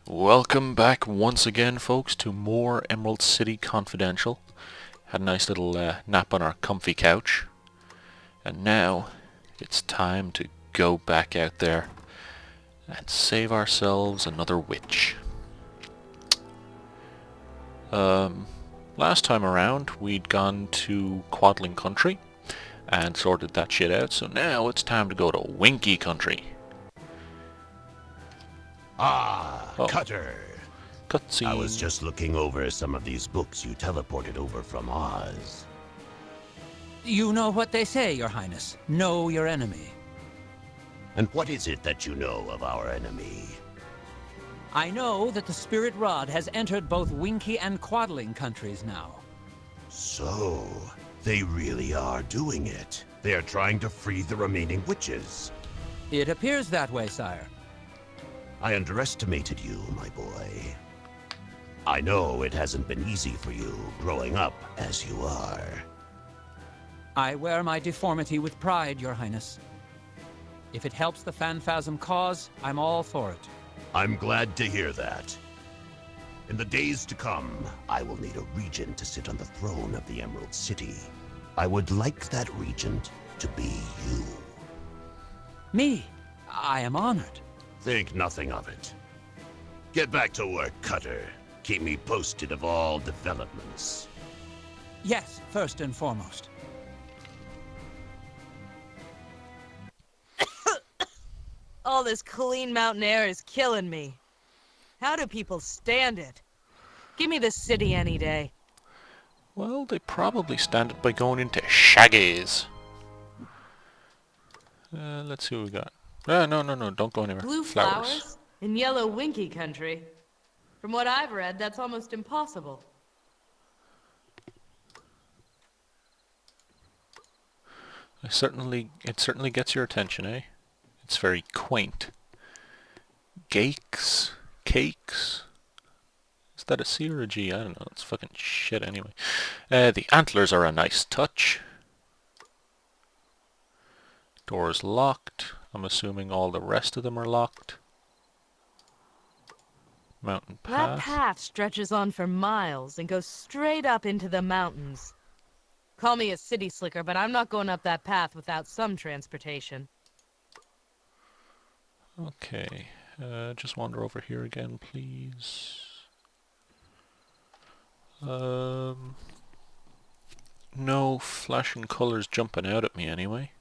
Welcome back once again, folks, to more Emerald City Confidential. Had a nice little nap on our comfy couch. And now, it's time to go back out there and save ourselves another witch. Last time around, we'd gone to Quadling Country and sorted that shit out, so now it's time to go to Winky Country. Oh, Cutter. cutscene. I was just looking over some of these books you teleported over from Oz. You know what they say, Your Highness. Know your enemy. And what is it that you know of our enemy? I know that the Spirit Rod has entered both Winky and Quadling countries now. So, they really are doing it. They are trying to free the remaining witches. It appears that way, sire. I underestimated you, my boy. I know it hasn't been easy for you, growing up as you are. I wear my deformity with pride, Your Highness. If it helps the Phanphasm cause, I'm all for it. I'm glad to hear that. In the days to come, I will need a regent to sit on the throne of the Emerald City. I would like that regent to be you. Me? I am honored. Think nothing of it. Get back to work, Cutter. Keep me posted of all developments. Yes, first and foremost. All this clean mountain air is killing me. How do people stand it? Give me the city any day. Well, they probably stand it by going into Shaggy's. Let's see what we got. No, don't go anywhere. Blue flowers in yellow Winky country. From what I've read, that's almost impossible. It certainly gets your attention, eh? It's very quaint. Cakes? Is that a C or a G? I don't know. It's fucking shit anyway. The antlers are a nice touch. Door's locked. I'm assuming all the rest of them are locked. Mountain That path. path stretches on for miles and goes straight up into the mountains. Call me a city slicker, but I'm not going up that path without some transportation. Okay. Just wander over here again, please. No flashing colors jumping out at me anyway.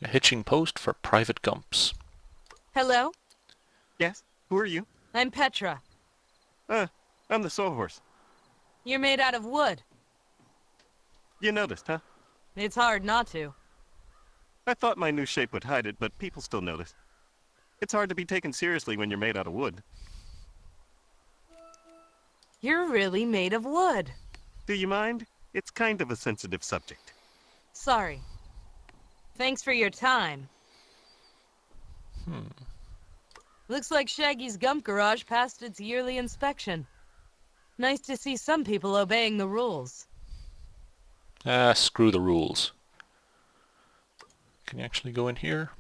A hitching post for private gumps. Hello? Yes? Who are you? I'm Petra. I'm the Sawhorse. You're made out of wood. You noticed, huh? It's hard not to. I thought my new shape would hide it, but people still notice. It's hard to be taken seriously when you're made out of wood. You're really made of wood. Do you mind? It's kind of a sensitive subject. Sorry. Thanks for your time. Looks like Shaggy's Gump Garage passed its yearly inspection. Nice to see some people obeying the rules. Ah, screw the rules. Can you actually go in here?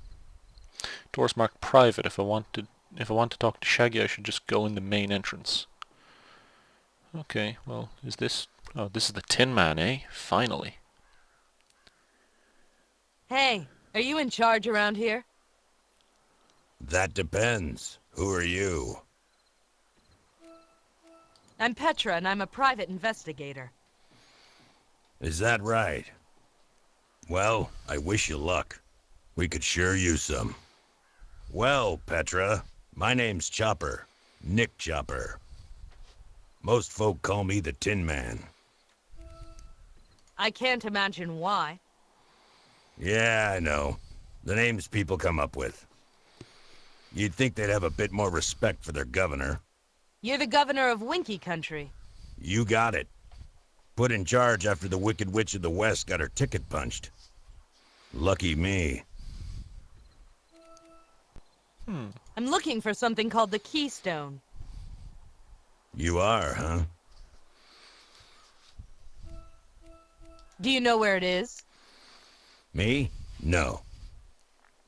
Door's marked private. If I want to talk to Shaggy, I should just go in the main entrance. Okay, well, is this... Oh, this is the Tin Man, eh? Finally. Hey, are you in charge around here? That depends. Who are you? I'm Petra, and I'm a private investigator. Is that right? Well, I wish you luck. We could sure use some. Well, Petra, my name's Chopper. Nick Chopper. Most folk call me the Tin Man. I can't imagine why. Yeah, I know. The names people come up with. You'd think they'd have a bit more respect for their governor. You're the governor of Winky Country. You got it. Put in charge after the Wicked Witch of the West got her ticket punched. Lucky me. I'm looking for something called the Keystone. You are, huh? Do you know where it is? Me? No.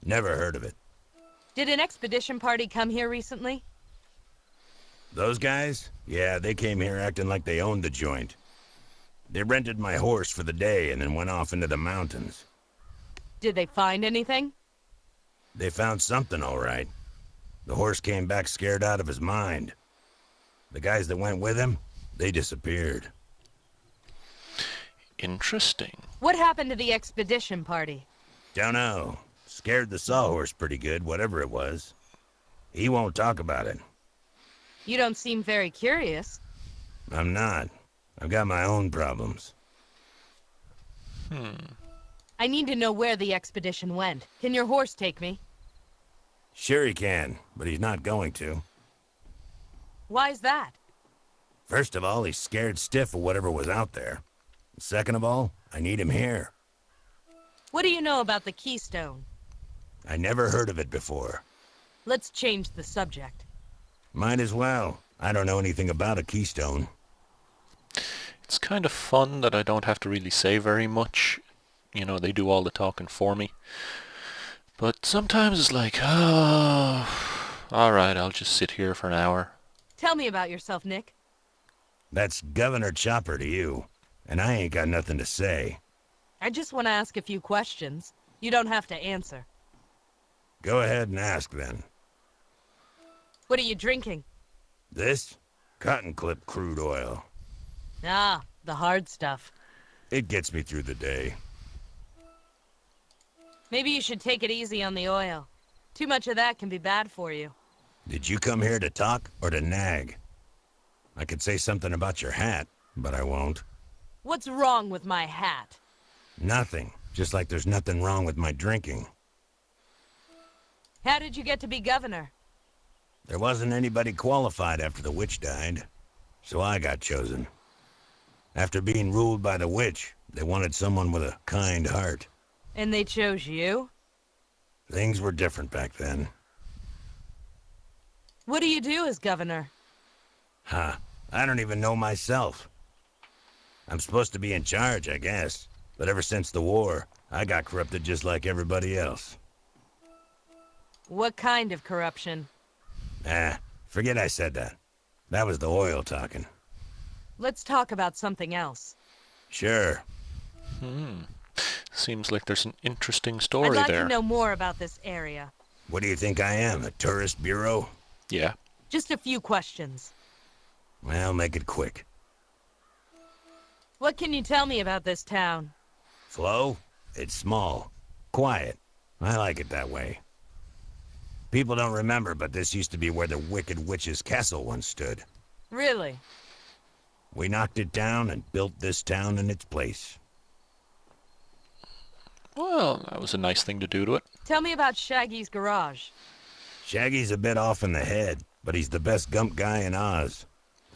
Never heard of it. Did an expedition party come here recently? Those guys? Yeah, they came here acting like they owned the joint. They rented my horse for the day and then went off into the mountains. Did they find anything? They found something, all right. The horse came back scared out of his mind. The guys that went with him, they disappeared. Interesting. What happened to the expedition party? Don't know. Scared the sawhorse pretty good, whatever it was. He won't talk about it. You don't seem very curious. I'm not. I've got my own problems. I need to know where the expedition went. Can your horse take me? Sure he can, but he's not going to. Why's that? First of all, he's scared stiff of whatever was out there. Second of all, I need him here. What do you know about the Keystone? I never heard of it before. Let's change the subject. Might as well. I don't know anything about a keystone. It's kind of fun that I don't have to really say very much. You know, they do all the talking for me. But sometimes it's like, oh, alright, I'll just sit here for an hour. Tell me about yourself, Nick. That's Governor Chopper to you, and I ain't got nothing to say. I just want to ask a few questions. You don't have to answer. Go ahead and ask then. What are you drinking? This? Cotton clip crude oil. Ah, the hard stuff. It gets me through the day. Maybe you should take it easy on the oil. Too much of that can be bad for you. Did you come here to talk or to nag? I could say something about your hat, but I won't. What's wrong with my hat? Nothing. Just like there's nothing wrong with my drinking. How did you get to be governor? There wasn't anybody qualified after the witch died, so I got chosen. After being ruled by the witch, they wanted someone with a kind heart. And they chose you? Things were different back then. What do you do as governor? Huh. I don't even know myself. I'm supposed to be in charge, I guess. But ever since the war, I got corrupted just like everybody else. What kind of corruption? Forget I said that. That was the oil talking. Let's talk about something else. Sure. Seems like there's an interesting I'd story like there. to know more about this area. What do you think I am, a tourist bureau? Yeah. Just a few questions. Well, make it quick. What can you tell me about this town? Flo? It's small. Quiet. I like it that way. People don't remember, but this used to be where the Wicked Witch's castle once stood. Really? We knocked it down and built this town in its place. Well, that was a nice thing to do to it. Tell me about Shaggy's garage. Shaggy's a bit off in the head, but he's the best Gump guy in Oz.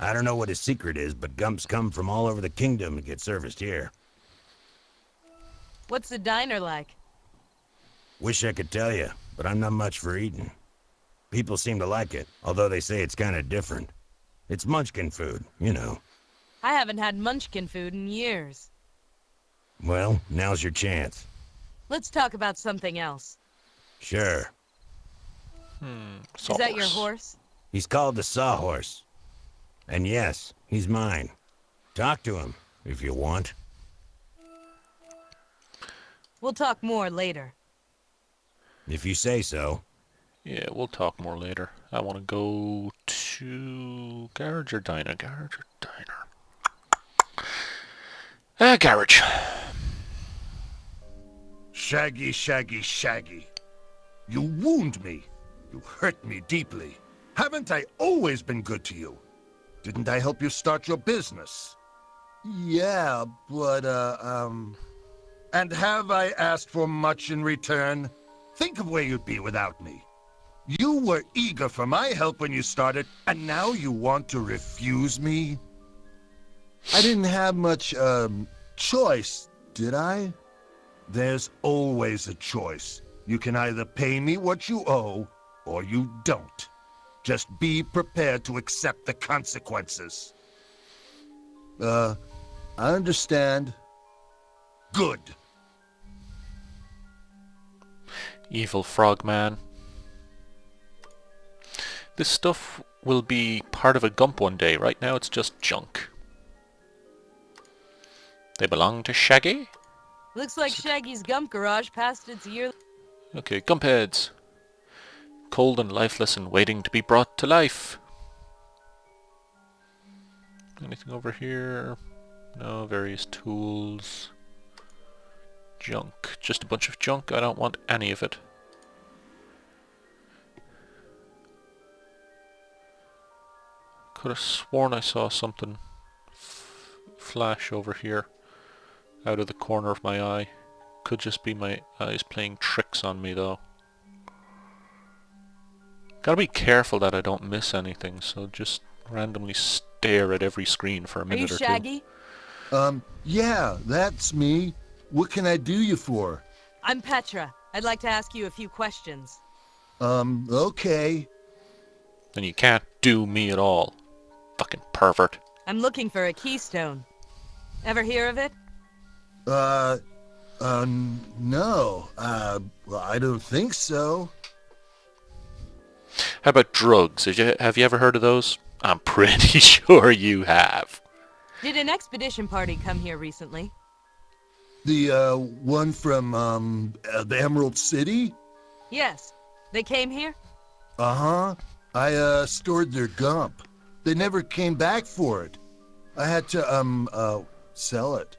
I don't know what his secret is, but Gumps come from all over the kingdom and get serviced here. What's the diner like? Wish I could tell you, but I'm not much for eating. People seem to like it, although they say it's kind of different. It's munchkin food, you know. I haven't had munchkin food in years. Well, now's your chance. Let's talk about something else. Sure. Is that your horse? He's called the Sawhorse. And yes, he's mine. Talk to him, if you want. We'll talk more later. If you say so. Yeah, we'll talk more later. I want to go to garage or diner? Garage or diner? Garage. Shaggy, Shaggy, Shaggy. You wound me. You hurt me deeply. Haven't I always been good to you? Didn't I help you start your business? Yeah, but, And have I asked for much in return? Think of where you'd be without me. You were eager for my help when you started, and now you want to refuse me? I didn't have much, choice, did I? There's always a choice. You can either pay me what you owe, or you don't. Just be prepared to accept the consequences. I understand. Good. Evil frogman. This stuff will be part of a Gump one day. Right now it's just junk. They belong to Shaggy? Looks like Shaggy's Gump Garage passed its yearly... Okay, Gump heads. Cold and lifeless and waiting to be brought to life. Anything over here? No, various tools. Junk. Just a bunch of junk. I don't want any of it. Could have sworn I saw something flash over here out of the corner of my eye. Could just be my eyes playing tricks on me though. Gotta be careful that I don't miss anything, so just randomly stare at every screen for a Are minute you or two. Shaggy? Yeah, that's me. What can I do you for? I'm Petra. I'd like to ask you a few questions. Okay. Then you can't do me at all. Fucking pervert. I'm looking for a keystone. Ever hear of it? No. Well, I don't think so. How about drugs? Have you ever heard of those? I'm pretty sure you have. Did an expedition party come here recently? The, one from, the Emerald City? Yes. They came here? Uh-huh. I, stored their gump. They never came back for it. I had to, sell it.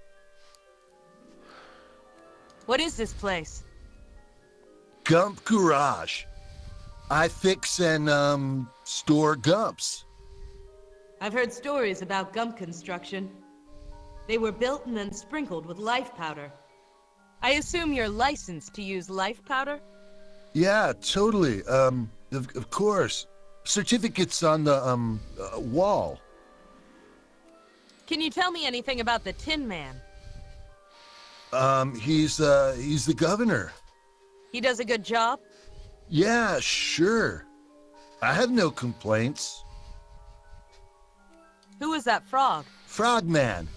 What is this place? Gump Garage. I fix and, store gumps. I've heard stories about Gump construction. They were built and then sprinkled with life powder. I assume you're licensed to use life powder? Yeah, totally. Of course. Certificates on the, wall. Can you tell me anything about the Tin Man? He's the governor. He does a good job? Yeah, sure. I have no complaints. Who is that frog? Frogman.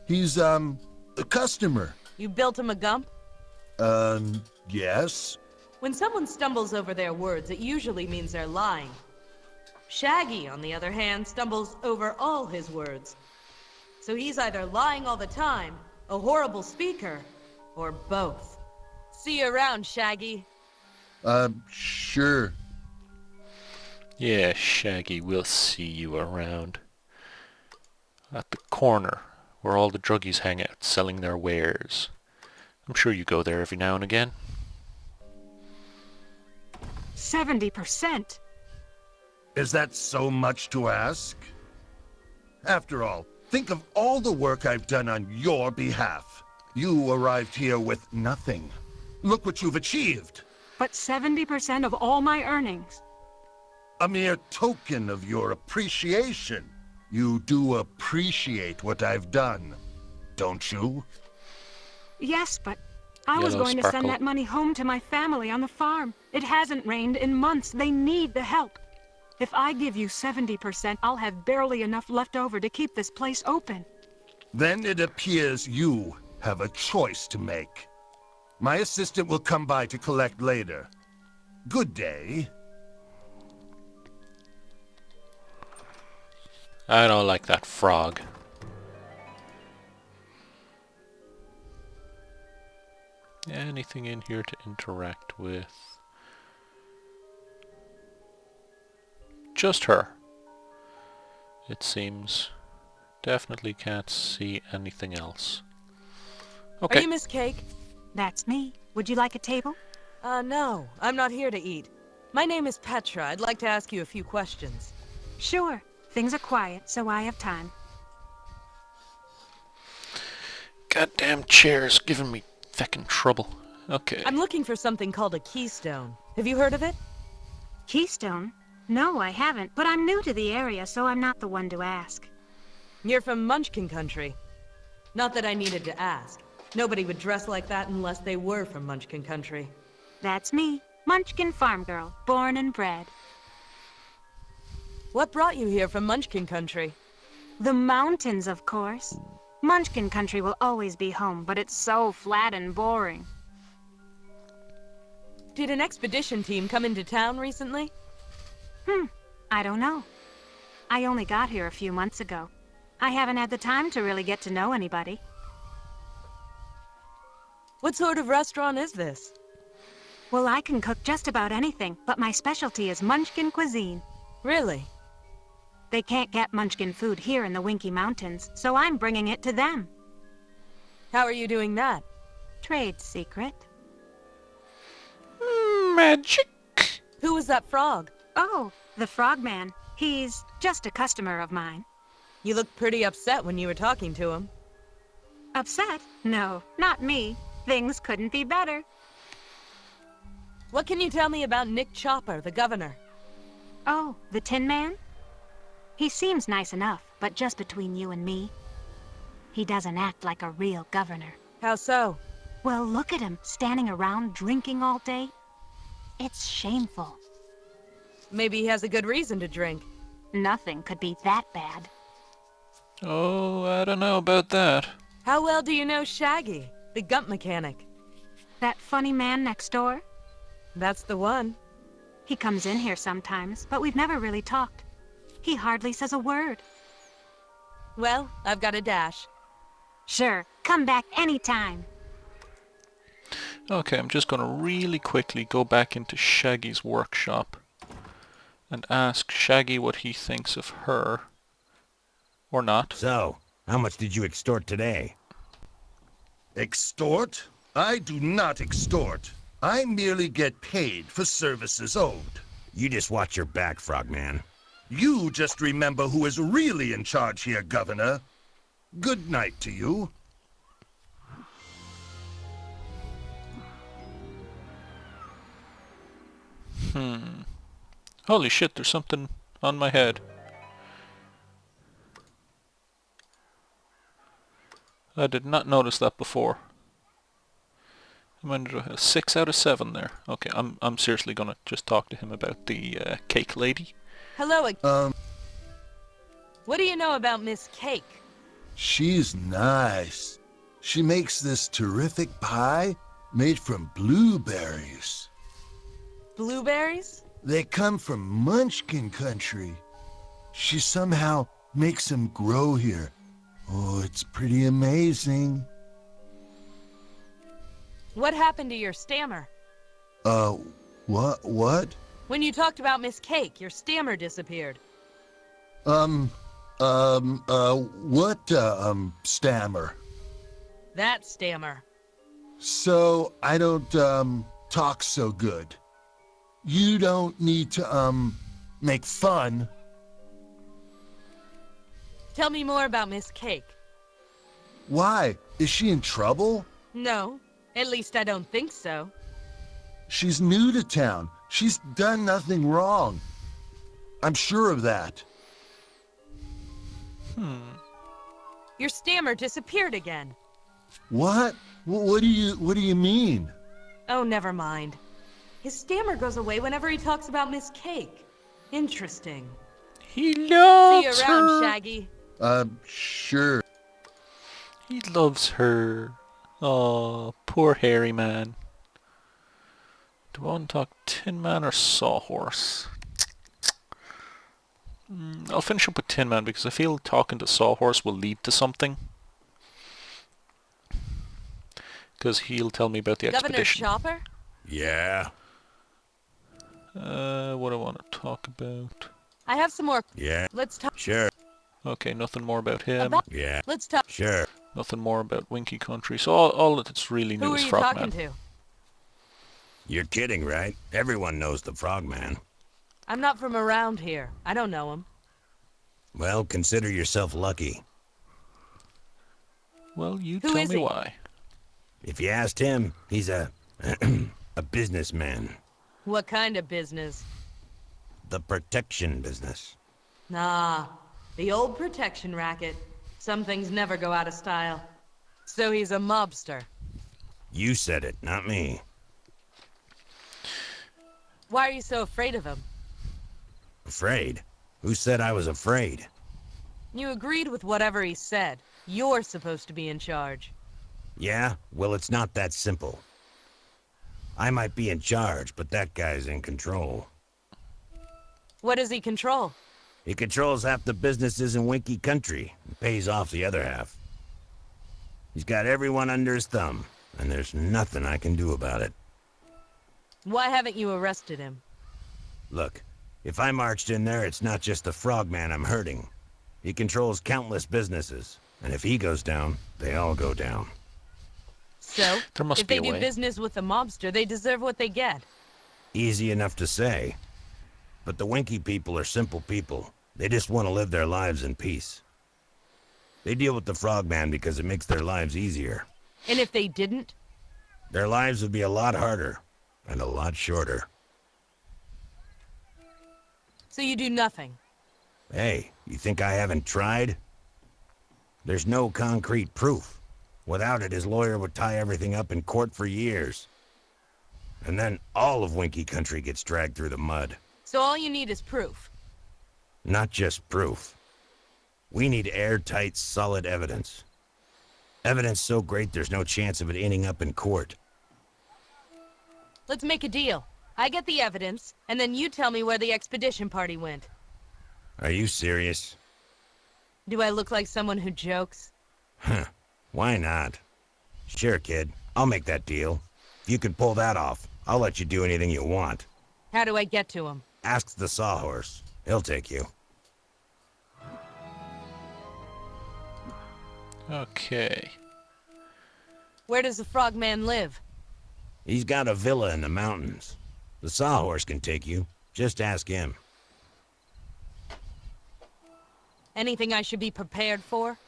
He's, a customer. You built him a Gump? Yes. When someone stumbles over their words, it usually means they're lying. Shaggy, on the other hand, stumbles over all his words. So he's either lying all the time, a horrible speaker, or both. See you around, Shaggy. Sure. Yeah, Shaggy, we'll see you around. At the corner, where all the druggies hang out, selling their wares. I'm sure you go there every now and again. 70%. Is that so much to ask? After all, think of all the work I've done on your behalf. You arrived here with nothing. Look what you've achieved. But 70% of all my earnings. A mere token of your appreciation. You do appreciate what I've done, don't you? Yes, but I was Yellow going to sparkle. send that money home to my family on the farm. It hasn't rained in months. They need the help. If I give you 70%, I'll have barely enough left over to keep this place open. Then it appears you have a choice to make. My assistant will come by to collect later. Good day. I don't like that frog. Anything in here to interact with? Just her. It seems. Definitely can't see anything else. Are Okay. you Miss Cake? That's me. Would you like a table? No. I'm not here to eat. My name is Petra. I'd like to ask you a few questions. Sure. Things are quiet, so I have time. Goddamn chair's giving me feckin' trouble. Okay. I'm looking for something called a keystone. Have you heard of it? Keystone? No, I haven't, but I'm new to the area, so I'm not the one to ask. You're from Munchkin Country. Not that I needed to ask. Nobody would dress like that unless they were from Munchkin Country. That's me, Munchkin farm girl, born and bred. What brought you here from Munchkin Country? The mountains, of course. Munchkin Country will always be home, but it's so flat and boring. Did an expedition team come into town recently? I don't know. I only got here a few months ago. I haven't had the time to really get to know anybody. What sort of restaurant is this? Well, I can cook just about anything, but my specialty is Munchkin cuisine. Really? They can't get Munchkin food here in the Winky Mountains, so I'm bringing it to them. How are you doing that? Trade secret. Magic. Who was that frog? Oh, the Frogman. He's just a customer of mine. You looked pretty upset when you were talking to him. Upset? No, not me. Things couldn't be better. What can you tell me about Nick Chopper, the governor? Oh, the Tin Man? He seems nice enough, but just between you and me, he doesn't act like a real governor. How so? Well, look at him, standing around drinking all day. It's shameful. Maybe he has a good reason to drink. Nothing could be that bad. Oh, I don't know about that. How well do you know Shaggy, the gump mechanic? That funny man next door? That's the one. He comes in here sometimes, but we've never really talked. He hardly says a word. Well, I've got a dash. Sure, come back anytime. Okay, I'm just going to really quickly go back into Shaggy's workshop and ask Shaggy what he thinks of her. Or not. So, how much did you extort today? Extort? I do not extort. I merely get paid for services owed. You just watch your back, Frogman. You just remember who is really in charge here, Governor. Good night to you. Holy shit, there's something on my head. I did not notice that before. I'm under a 6 out of 7 there. Okay, I'm seriously gonna just talk to him about the cake lady. Hello. What do you know about Miss Cake? She's nice. She makes this terrific pie made from blueberries. Blueberries? They come from Munchkin country. She somehow makes them grow here. Oh, it's pretty amazing. What happened to your stammer? What? When you talked about Miss Cake, your stammer disappeared. Stammer? That stammer. So, I don't, talk so good. You don't need to, make fun. Tell me more about Miss Cake. Why? Is she in trouble? No, at least I don't think so. She's new to town. She's done nothing wrong. I'm sure of that. Your stammer disappeared again. What? What do you mean? Oh, never mind. His stammer goes away whenever he talks about Miss Cake. Interesting. He See loves you around, her. Shaggy. Sure. He loves her. Oh, poor hairy man. Do I want to talk Tin Man or Sawhorse? I'll finish up with Tin Man because I feel talking to Sawhorse will lead to something. Because he'll tell me about the Governor expedition. Chopper? Yeah, What do I want to talk about? I have some more. yeah, Let's talk sure, Okay, nothing more about him. about. yeah, Let's talk. sure. Nothing more about Winky Country. So all that's really new Who are is you talking Frogman. to? You're kidding, right? Everyone knows the Frogman. I'm not from around here. I don't know him. Well, consider yourself lucky. Well, you Who tell is me he? why. If you asked him, he's a a businessman. What kind of business? The protection business. Nah, the old protection racket. Some things never go out of style. So he's a mobster. You said it, not me. Why are you so afraid of him? Afraid? Who said I was afraid? You agreed with whatever he said. You're supposed to be in charge. Yeah? Well, it's not that simple. I might be in charge, but that guy's in control. What does he control? He controls half the businesses in Winky Country and pays off the other half. He's got everyone under his thumb, and there's nothing I can do about it. Why haven't you arrested him? Look, if I marched in there, it's not just the Frogman I'm hurting. He controls countless businesses, and if he goes down, they all go down. So, There must if be they a do way. business with the mobster, they deserve what they get. Easy enough to say. But the Winky people are simple people. They just want to live their lives in peace. They deal with the Frogman because it makes their lives easier. And if they didn't? Their lives would be a lot harder, and a lot shorter. So you do nothing. Hey, you think I haven't tried? There's no concrete proof. Without it, his lawyer would tie everything up in court for years. And then all of Winky Country gets dragged through the mud. So all you need is proof. Not just proof. We need airtight, solid evidence. Evidence so great there's no chance of it ending up in court. Let's make a deal. I get the evidence, and then you tell me where the expedition party went. Are you serious? Do I look like someone who jokes? Huh. Why not? Sure, kid. I'll make that deal. If you can pull that off, I'll let you do anything you want. How do I get to him? Ask the Sawhorse. He'll take you. Okay. Where does the Frogman live? He's got a villa in the mountains. The Sawhorse can take you. Just ask him. Anything I should be prepared for?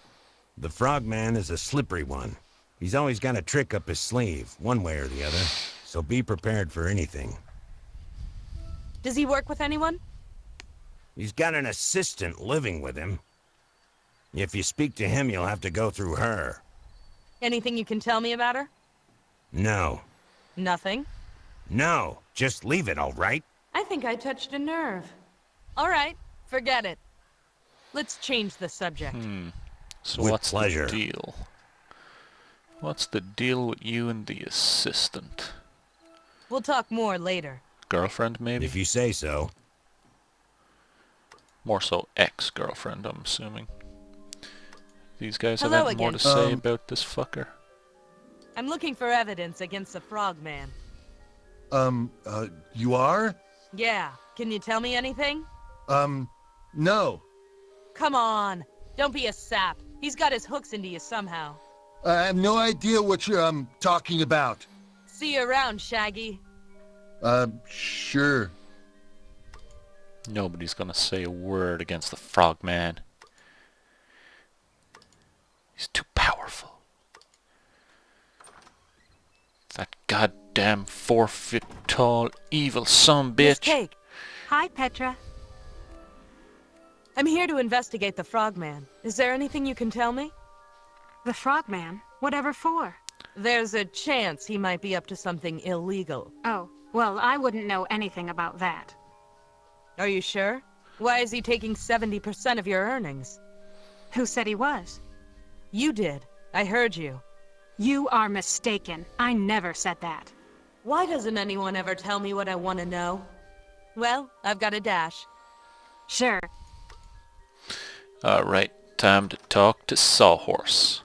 The Frogman is a slippery one. He's always got a trick up his sleeve, one way or the other. So be prepared for anything. Does he work with anyone? He's got an assistant living with him. If you speak to him, you'll have to go through her. Anything you can tell me about her? No. Nothing. No. Just leave it, all right? I think I touched a nerve. All right, forget it. Let's change the subject. So With what's pleasure. the deal? What's the deal with you and the assistant? We'll talk more later. Girlfriend, maybe? If you say so. More so ex-girlfriend, I'm assuming. These guys have Hello anything more to again. say about this fucker? I'm looking for evidence against the Frogman. You are? Yeah, can you tell me anything? No. Come on, don't be a sap. He's got his hooks into you somehow. I have no idea what you're, talking about. See you around, Shaggy. Sure. Nobody's gonna say a word against the Frogman. He's too powerful. That goddamn 4-foot-tall evil son Miss bitch. Cake, Hi, Petra. I'm here to investigate the Frogman. Is there anything you can tell me? The Frogman? Whatever for? There's a chance he might be up to something illegal. Oh, well, I wouldn't know anything about that. Are you sure? Why is he taking 70% of your earnings? Who said he was? You did. I heard you. You are mistaken. I never said that. Why doesn't anyone ever tell me what I want to know? Well, I've got a dash. Sure. Alright, time to talk to Sawhorse.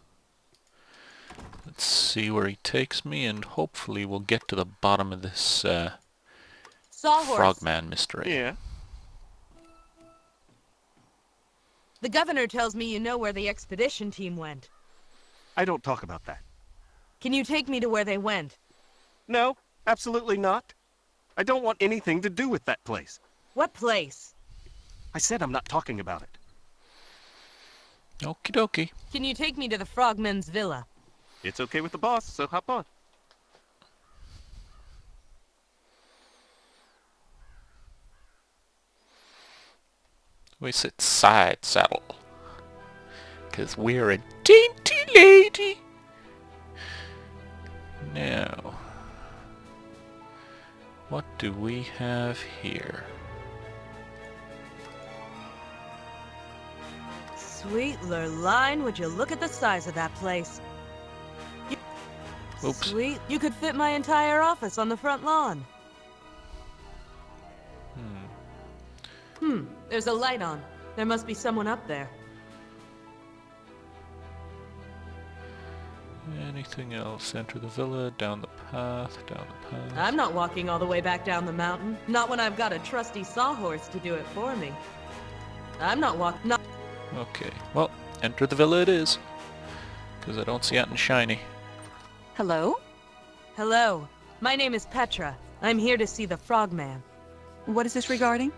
Let's see where he takes me, and hopefully we'll get to the bottom of this Sawhorse. Frogman mystery. Yeah. The governor tells me you know where the expedition team went. I don't talk about that. Can you take me to where they went? No, absolutely not. I don't want anything to do with that place. What place? I said I'm not talking about it. Okie dokie. Can you take me to the Frogman's villa? It's okay with the boss, so hop on. We said side saddle. 'Cause we're a dainty lady. Now, what do we have here? Sweet Lurline, would you look at the size of that place? Oops. Sweet. You could fit my entire office on the front lawn. There's a light on. There must be someone up there. Anything else? Enter the villa, down the path, down the path. I'm not walking all the way back down the mountain. Not when I've got a trusty sawhorse to do it for me. I'm not walking. Okay, well, enter the villa it is. Because I don't see anything shiny. Hello? Hello. My name is Petra. I'm here to see the Frogman. What is this regarding?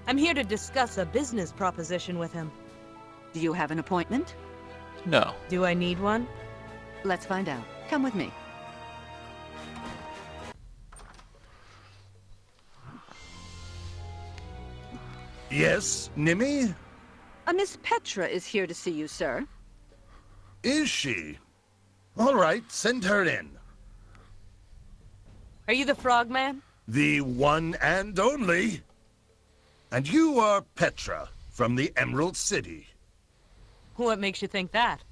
I'm here to discuss a business proposition with him. Do you have an appointment? No. Do I need one? Let's find out. Come with me. Yes, Nimmy? Miss Petra is here to see you, sir. Is she? All right, send her in. Are you the Frogman? The one and only. And you are Petra, from the Emerald City. What makes you think that?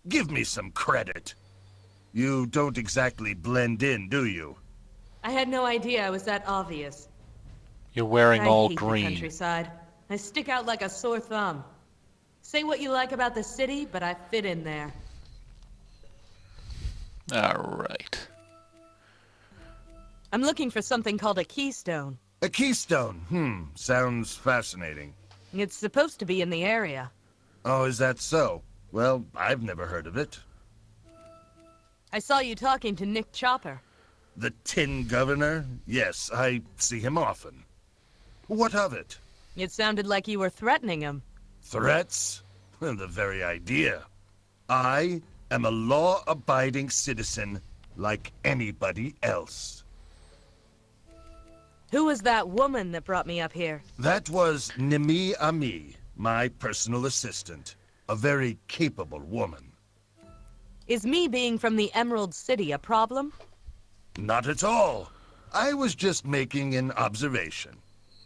Give me some credit. You don't exactly blend in, do you? I had no idea I was that obvious. You're wearing all I hate the green. countryside. I stick out like a sore thumb. Say what you like about the city, but I fit in there. Alright. I'm looking for something called a keystone. A keystone. Sounds fascinating. It's supposed to be in the area. Oh, is that so? Well, I've never heard of it. I saw you talking to Nick Chopper. The Tin Governor? Yes, I see him often. What of it? It sounded like you were threatening him. Threats? The very idea. I am a law-abiding citizen like anybody else. Who was that woman that brought me up here? That was Nimmy Ami, my personal assistant. A very capable woman. Is me being from the Emerald City a problem? Not at all. I was just making an observation.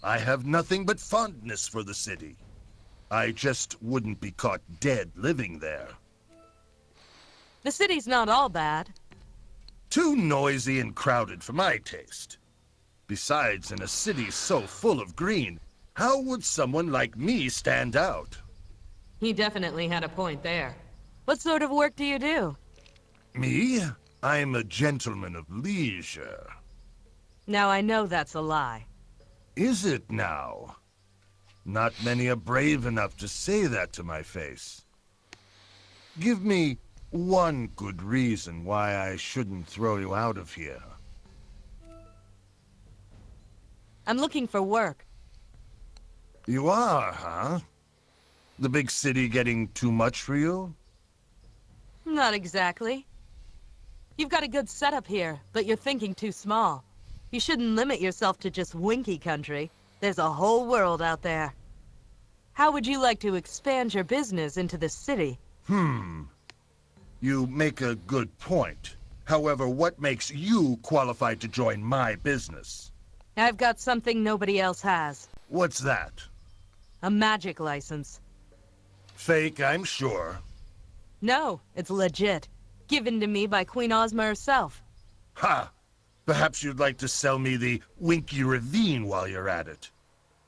I have nothing but fondness for the city. I just wouldn't be caught dead living there. The city's not all bad. Too noisy and crowded for my taste. Besides, in a city so full of green, how would someone like me stand out? He definitely had a point there. What sort of work do you do? Me? I'm a gentleman of leisure. Now I know that's a lie. Is it now? Not many are brave enough to say that to my face. Give me one good reason why I shouldn't throw you out of here. I'm looking for work. You are, huh? The big city getting too much for you? Not exactly. You've got a good setup here, but you're thinking too small. You shouldn't limit yourself to just Winky Country. There's a whole world out there. How would you like to expand your business into the city? You make a good point. However, what makes you qualified to join my business? I've got something nobody else has. What's that? A magic license. Fake, I'm sure. No, it's legit. Given to me by Queen Ozma herself. Ha! Perhaps you'd like to sell me the Winky Ravine while you're at it.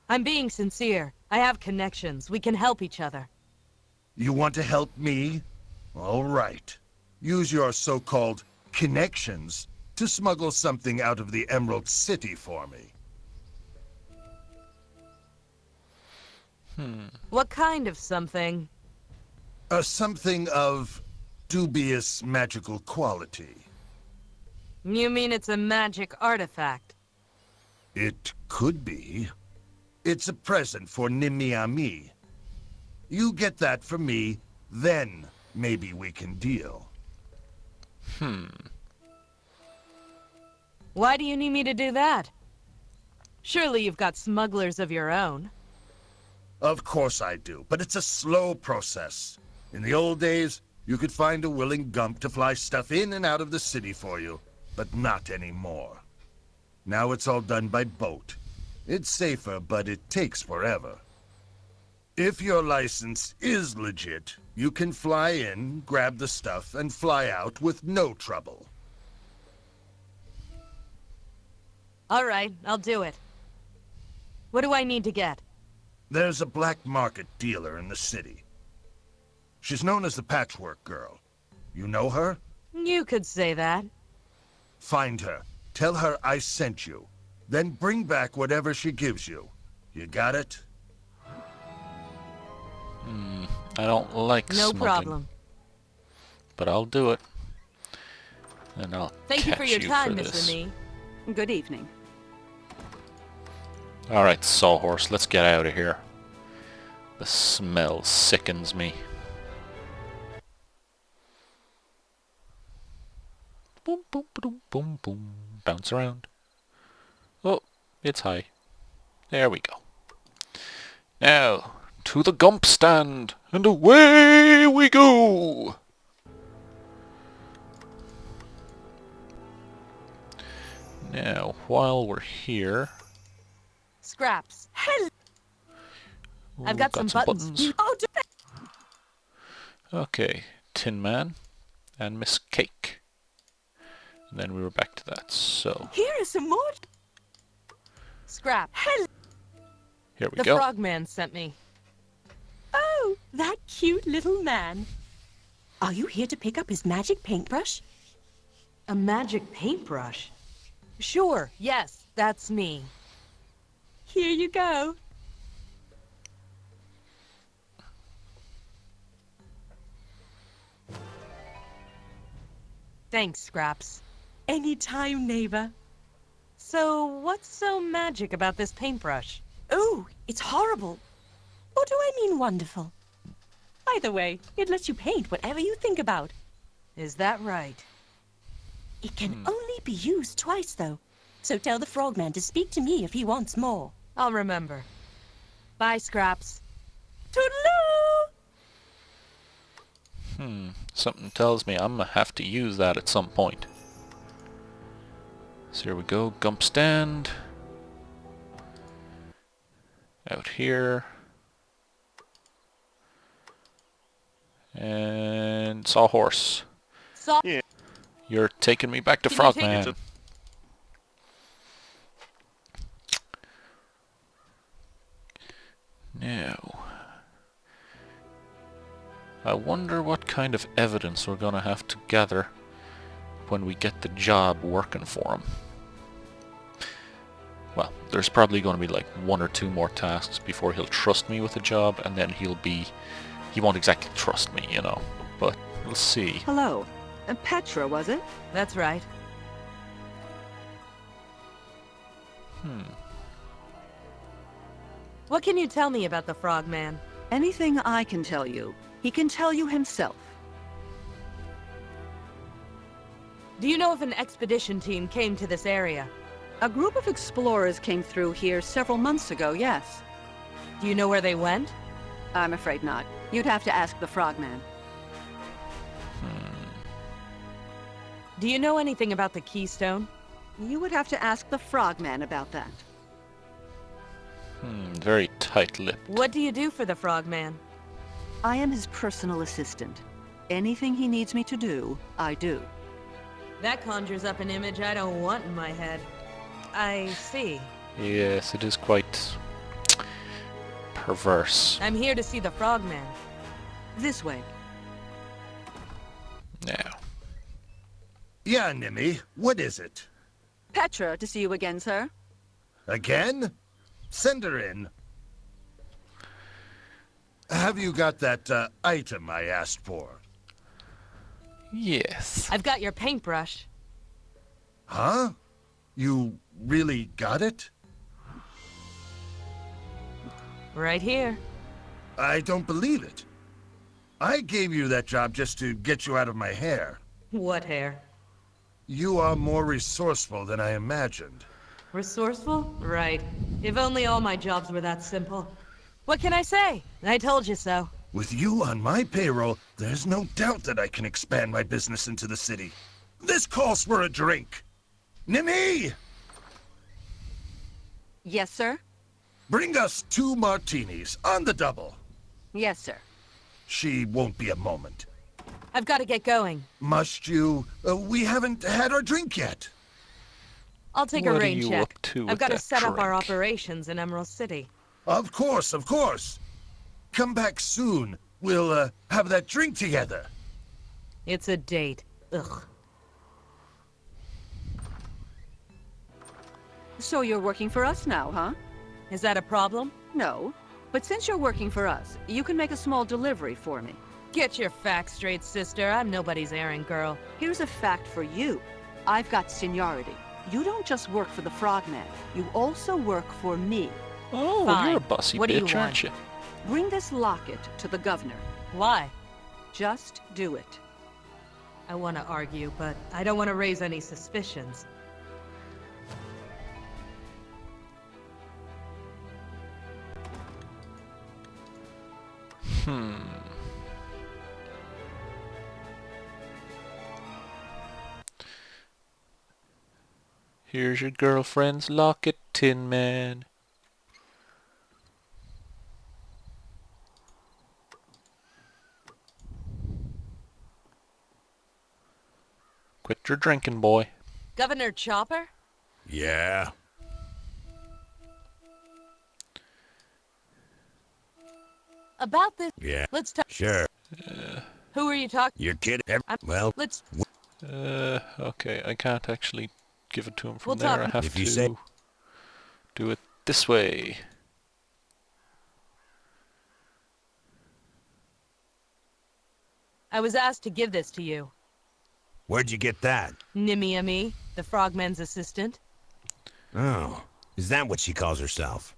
I'm being sincere. I have connections. We can help each other. You want to help me? All right. Use your so-called connections to smuggle something out of the Emerald City for me. What kind of something? Something of dubious magical quality. You mean it's a magic artifact? It could be. It's a present for Nimmy Ami. You get that from me, then maybe we can deal. Why do you need me to do that? Surely you've got smugglers of your own. Of course I do, but it's a slow process. In the old days, you could find a willing gump to fly stuff in and out of the city for you, but not anymore. Now it's all done by boat. It's safer, but it takes forever. If your license is legit, you can fly in, grab the stuff, and fly out with no trouble. All right, I'll do it. What do I need to get? There's a black market dealer in the city. She's known as the Patchwork Girl. You know her? You could say that. Find her. Tell her I sent you. Then bring back whatever she gives you. You got it? I don't like No smuggling, problem. but I'll do it. And I'll Thank you for your time, this. Mr. Me. Good evening. Alright, Sawhorse, let's get out of here. The smell sickens me. Boom, boom, boom, boom, boom. Bounce around. Oh, it's high. There we go. Now, to the Gump stand, and away we go! Now, while we're here... Scraps. Ooh, I've got some buttons. Oh, Okay, Tin Man and Miss Cake. And then we were back to that, so... here are some more. Scrap. Here we The go. frogman sent me. Oh, that cute little man. Are you here to pick up his magic paintbrush? A magic paintbrush? Sure, yes, that's me. Here you go. Thanks, Scraps. Anytime, neighbor. So, what's so magic about this paintbrush? Oh, it's horrible. Or do I mean wonderful? Either way, it lets you paint whatever you think about. Is that right? It can only be used twice, though. So tell the frogman to speak to me if he wants more. I'll remember. Bye, Scraps. Toodaloo! Something tells me I'm gonna have to use that at some point. So here we go, Gump stand. Out here. And Sawhorse. Yeah. You're taking me back to Can you take Frogman. it? Now, I wonder what kind of evidence we're gonna have to gather when we get the job working for him. Well, there's probably going to be like 1 or 2 more tasks before he'll trust me with the job, and then he won't exactly trust me, you know. But we'll see. Hello. Petra, was it? That's right. What can you tell me about the frogman? Anything I can tell you. He can tell you himself. Do you know if an expedition team came to this area? A group of explorers came through here several months ago, yes. Do you know where they went? I'm afraid not. You'd have to ask the frogman. Do you know anything about the Keystone? You would have to ask the frogman about that. Very tight-lipped. What do you do for the frogman? I am his personal assistant. Anything he needs me to do, I do. That conjures up an image I don't want in my head. I see. Yes, it is quite perverse. I'm here to see the frogman. This way. Now, Yeah, Nimmy, what is it? Petra, to see you again, sir. Again? Send her in. Have you got that item I asked for? yes. I've got your paintbrush. Huh? You really got it? Right here. I don't believe it. I gave you that job just to get you out of my hair. What hair? You are more resourceful than I imagined. Resourceful? Right. If only all my jobs were that simple. What can I say? I told you so. With you on my payroll, there's no doubt that I can expand my business into the city. This calls for a drink. Nimmy! Yes, sir? Bring us 2 martinis on the double. Yes, sir. She won't be a moment. I've got to get going. Must you? We haven't had our drink yet. I'll take a What are rain you check. up to I've with got to that set up our drink? operations in Emerald City. Of course, of course. Come back soon. We'll, have that drink together. It's a date. Ugh. So you're working for us now, huh? Is that a problem? No. But since you're working for us, you can make a small delivery for me. Get your facts straight, sister. I'm nobody's errand girl. Here's a fact for you. I've got seniority. You don't just work for the Frogman. You also work for me. Oh, Fine. you're a bossy What do you bitch, aren't want? you? Bring this locket to the governor. Why? Just do it. I want to argue, but I don't want to raise any suspicions. Here's your girlfriend's locket, Tin Man. Quit your drinking, boy. Governor Chopper? Yeah. About this, Yeah. let's talk. Sure. Who are you talking? You're kidding. I'm- Well, Let's. Okay, I can't actually give it to him from We'll there. talk- I have If you to say- do it this way. I was asked to give this to you. where'd you get that? Nimiami, the Frogman's assistant. Oh, is that what she calls herself?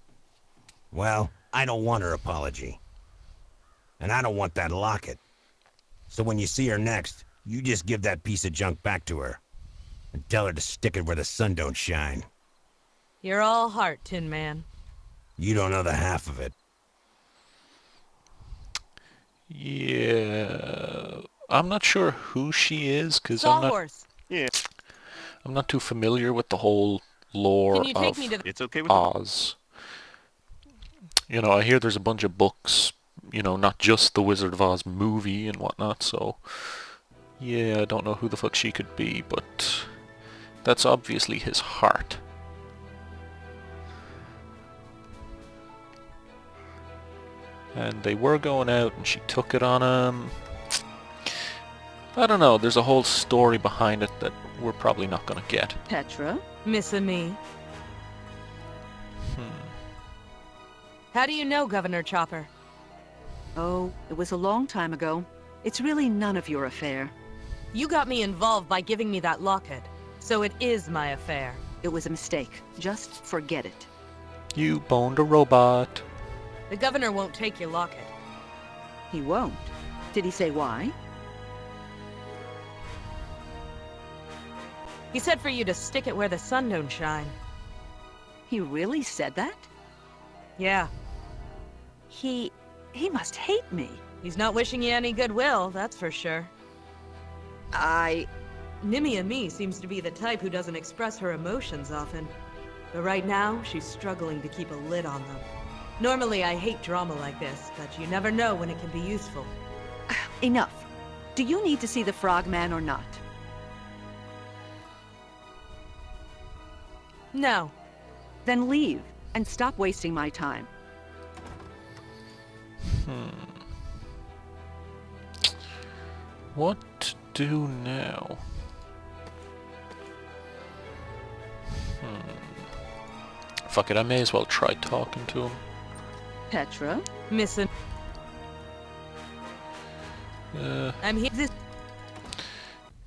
Well, I don't want her apology. And I don't want that locket. So when you see her next, you just give that piece of junk back to her. And tell her to stick it where the sun don't shine. You're all heart, Tin Man. You don't know the half of it. Yeah, I'm not sure who she is because I'm not. Sawhorse, Yeah, I'm not too familiar with the whole lore can you take of me to the... it's okay with Oz. You know, I hear there's a bunch of books, you know, not just the Wizard of Oz movie and whatnot, so yeah, I don't know who the fuck she could be, but that's obviously his heart. And they were going out and she took it on him. I don't know, there's a whole story behind it that we're probably not gonna get. Petra? Miss-a-me. How do you know Governor Chopper? Oh, it was a long time ago. It's really none of your affair. You got me involved by giving me that locket, so it is my affair. It was a mistake. Just forget it. You boned a robot. The governor won't take your locket. He won't. Did he say why? He said for you to stick it where the sun don't shine. He really said that? Yeah, He must hate me. he's not wishing you any goodwill, that's for sure. Nimmy and me seems to be the type who doesn't express her emotions often. But right now, she's struggling to keep a lid on them. Normally, I hate drama like this, but you never know when it can be useful. Enough. Do you need to see the Frogman or not? No. Then leave, and stop wasting my time. What to do now? Fuck it, I may as well try talking to him. Petra? Missing. Uh, I'm here. This.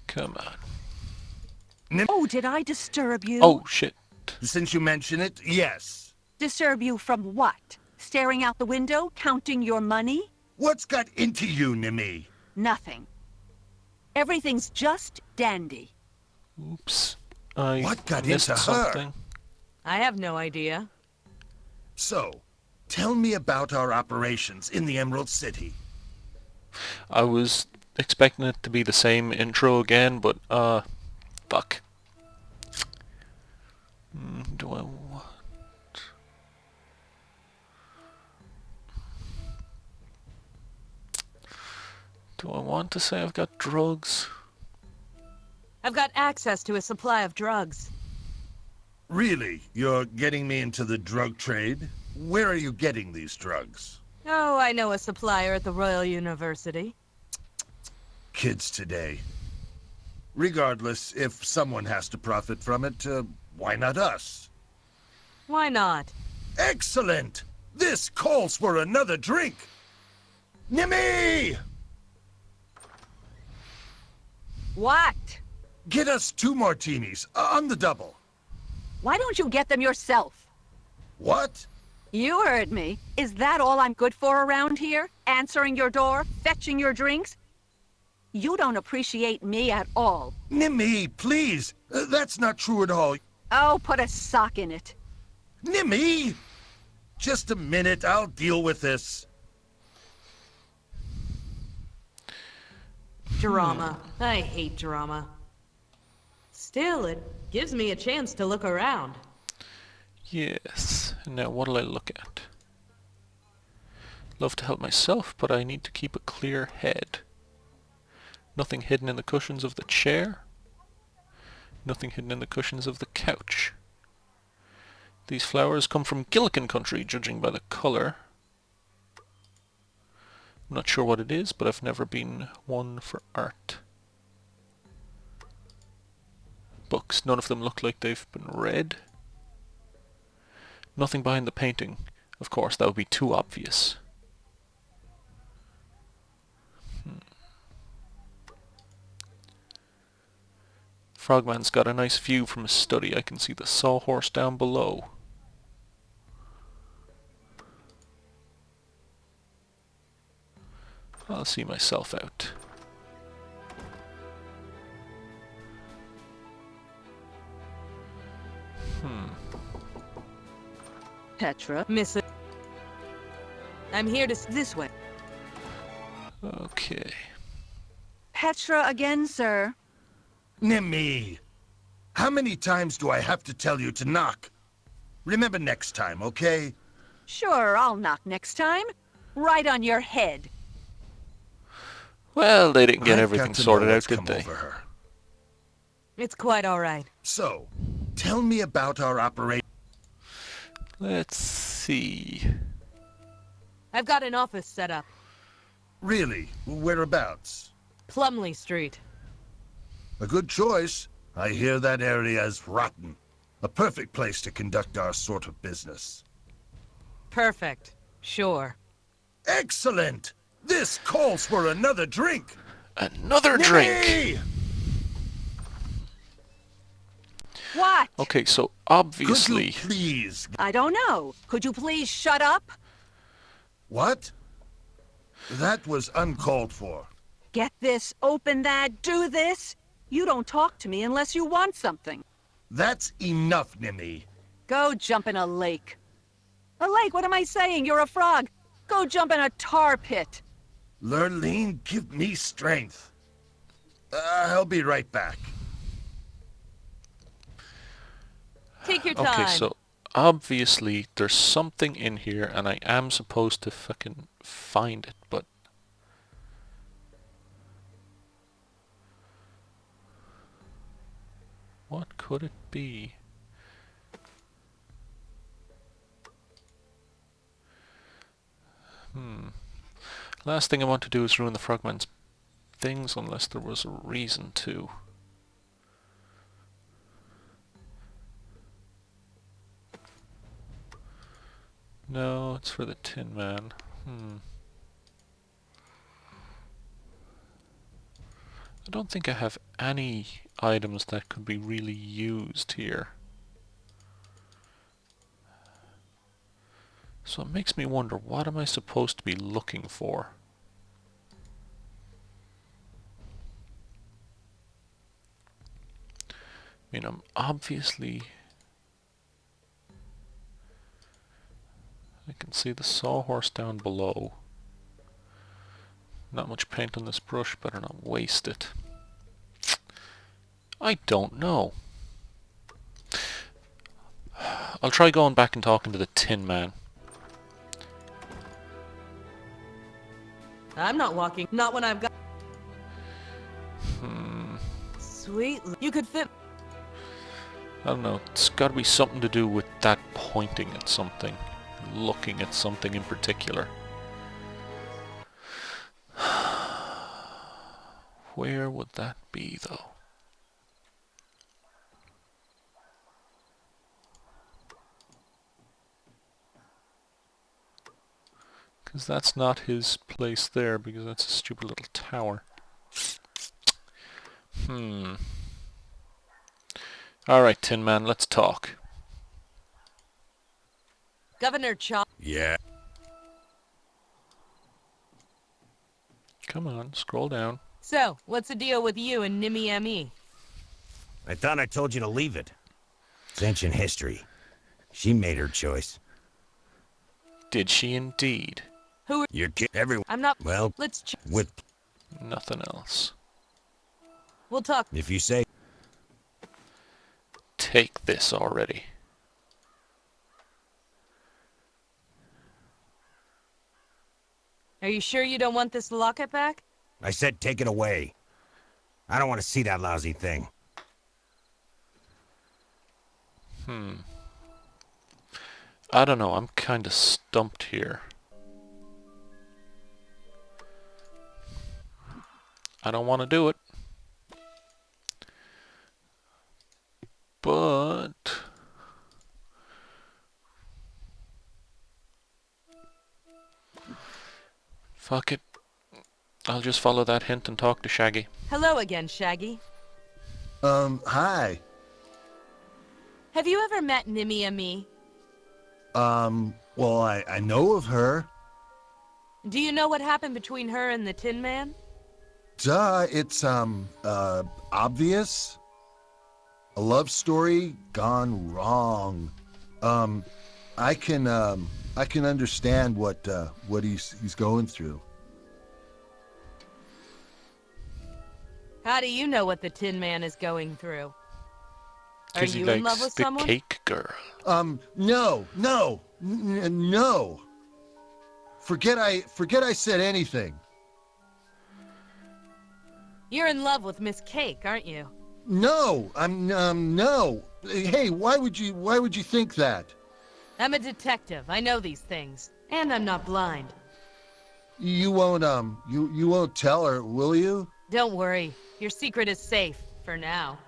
come on. Oh, did I disturb you? Oh, shit. Since you mention it, yes. Disturb you from what? Staring out the window, counting your money? What's got into you, Nimi? Nothing. Everything's just dandy. Oops. I What got missed into her? something. I have no idea. So, tell me about our operations in the Emerald City. I was expecting it to be the same intro again, but, fuck. Do I want... Do I want to say I've got drugs? I've got access to a supply of drugs. Really? You're getting me into the drug trade? Where are you getting these drugs? Oh, I know a supplier at the Royal University. Kids today. Regardless, if someone has to profit from it, why not us? Why not? Excellent! This calls for another drink! Nimmy! What? Get us 2 martinis, on the double. Why don't you get them yourself? What? You heard me. Is that all I'm good for around here? Answering your door, fetching your drinks? You don't appreciate me at all. Nimmy, please! That's not true at all. Oh, put a sock in it. Nimmy! Just a minute, I'll deal with this. Drama. I hate drama. Still, it gives me a chance to look around. Yes. Now what'll I look at? Love to help myself, but I need to keep a clear head. Nothing hidden in the cushions of the chair. Nothing hidden in the cushions of the couch. These flowers come from Gillikin country, judging by the colour. I'm not sure what it is, but I've never been one for art. Books, none of them look like they've been read. Nothing behind the painting. Of course, that would be too obvious. Frogman's got a nice view from his study. I can see the sawhorse down below. I'll see myself out. Petra. Miss it. I'm here to... This way. Okay. Petra again, sir. Nimmy! How many times do I have to tell you to knock? Remember next time, okay? Sure, I'll knock next time. Right on your head. Well, they didn't get I've everything got to sorted know out, what's did come they? over her. It's quite all right. So, tell me about our operation. Let's see. I've got an office set up. Really? Whereabouts? Plumley Street. A good choice. I hear that area is rotten. A perfect place to conduct our sort of business. Perfect. Sure. Excellent! This calls for another drink! Another drink! Nimmy! What? Okay, so Could obviously... you please... I don't know. Could you please shut up? What? That was uncalled for. Get this, open that, do this. You don't talk to me unless you want something. That's enough, Nimmy. Go jump in a lake. A lake? What am I saying? You're a frog. Go jump in a tar pit. Lurleen, give me strength. I'll be right back. Take your time. Okay, so obviously there's something in here and I am supposed to fucking find it, but... what could it be? Last thing I want to do is ruin the Frogman's things unless there was a reason to. No, it's for the Tin Man. I don't think I have any items that could be really used here. So it makes me wonder, what am I supposed to be looking for? I mean, I'm obviously... I can see the sawhorse down below. Not much paint on this brush, better not waste it. I don't know. I'll try going back and talking to the Tin Man. I'm not walking. Not when I've got... Sweet. You could fit. I don't know. It's got to be something to do with that pointing at something. Looking at something in particular. Where would that be, though? Because that's not his place there, because that's a stupid little tower. Alright, Tin Man, let's talk. Governor Chop. Yeah. Come on, scroll down. So, what's the deal with you and Nimmy M.E.? I thought I told you to leave it. It's ancient history. She made her choice. Did she indeed? Who are Your kid, everyone. I'm not. Well, Let's. with Nothing else. We'll talk. if you say. Take this already. Are you sure you don't want this locket back? I said take it away. I don't want to see that lousy thing. I don't know, I'm kinda stumped here. I don't want to do it. But... fuck it. I'll just follow that hint and talk to Shaggy. Hello again, Shaggy. Hi. Have you ever met Nimmy M.E.? Well, I know of her. Do you know what happened between her and the Tin Man? Duh, it's, obvious. A love story gone wrong. I can understand what he's going through. How do you know what the Tin Man is going through? Are 'Cause he you in love likes with the someone? cake girl. No. Forget I said anything. You're in love with Miss Cake, aren't you? No, no. Hey, why would you think that? I'm a detective. I know these things. And I'm not blind. You won't tell her, will you? Don't worry. Your secret is safe, for now.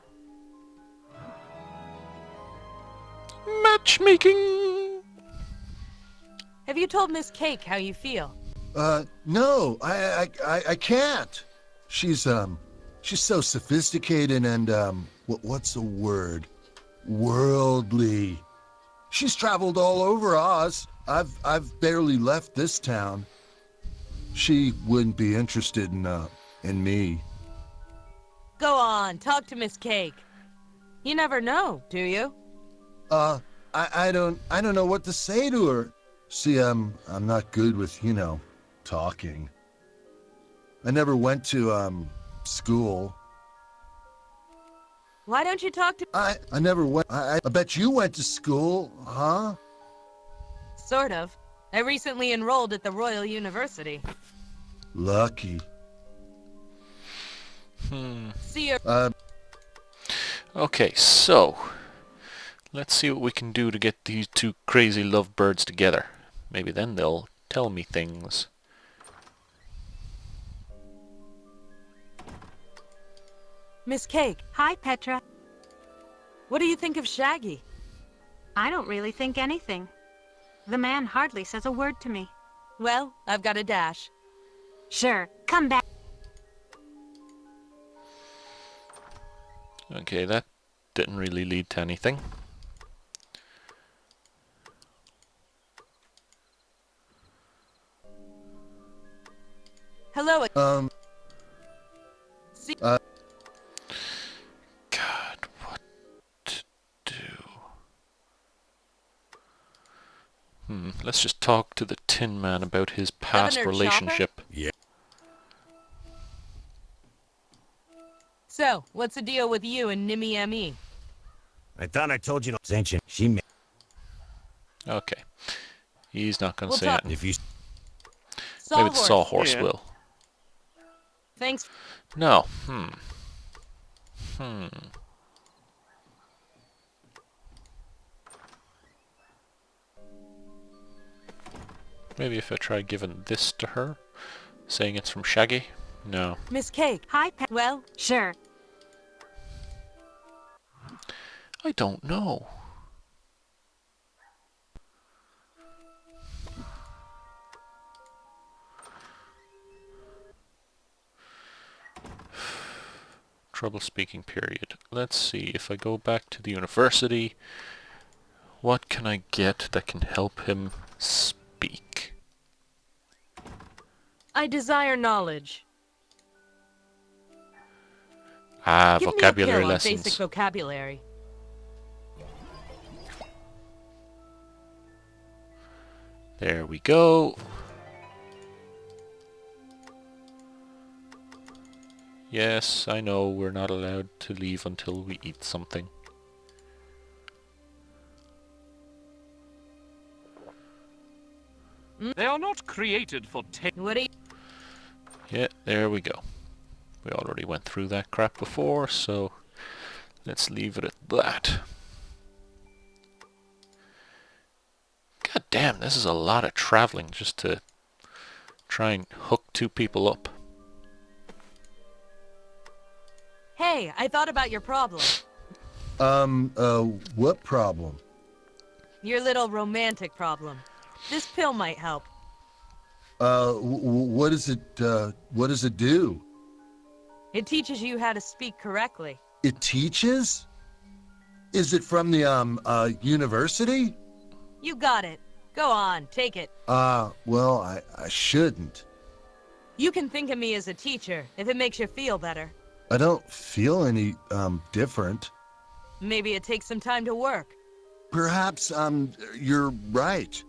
Matchmaking! Have you told Miss Cake how you feel? No, I can't. She's so sophisticated and, what's the word? Worldly. She's traveled all over Oz. I've barely left this town. She wouldn't be interested in me. Go on, talk to Miss Cake. You never know, do you? I don't know what to say to her. See, I'm not good with, talking. I never went to, school. Why don't you talk to... I never went. I bet you went to school, huh? Sort of. I recently enrolled at the Royal University. Lucky. See you... Okay, so... let's see what we can do to get these two crazy lovebirds together. Maybe then they'll tell me things. Miss Cake, Hi, Petra. what do you think of Shaggy? I don't really think anything. The man hardly says a word to me. Well, I've got a dash. Sure, come back. Okay, that didn't really lead to anything. Hello. See... God, what to do? Let's just talk to the Tin Man about his past Governor relationship. Yeah. So, what's the deal with you and Nimmy M.E.? I thought I told you to. It's ancient. She made. Okay. He's not going to We'll say talk- anything. If you. Maybe the Sawhorse Yeah. will. Thanks. No. Maybe if I try giving this to her, saying it's from Shaggy? No. Miss Cake. Hi, Well, Sure. I don't know. Trouble speaking period. Let's see, if I go back to the university, what can I get that can help him speak? I desire knowledge. Ah, Give vocabulary me a pill lessons. on basic vocabulary. There we go. Yes, I know we're not allowed to leave until we eat something. They are not created for What do you... Yeah, there we go. We already went through that crap before, so let's leave it at that. God damn, this is a lot of traveling just to try and hook two people up. Hey, I thought about your problem. What problem? Your little romantic problem. This pill might help. What does it do? It teaches you how to speak correctly. It teaches? Is it from the, university? You got it. Go on, take it. Well, I shouldn't. You can think of me as a teacher, if it makes you feel better. I don't feel any, different. Maybe it takes some time to work. Perhaps, you're right.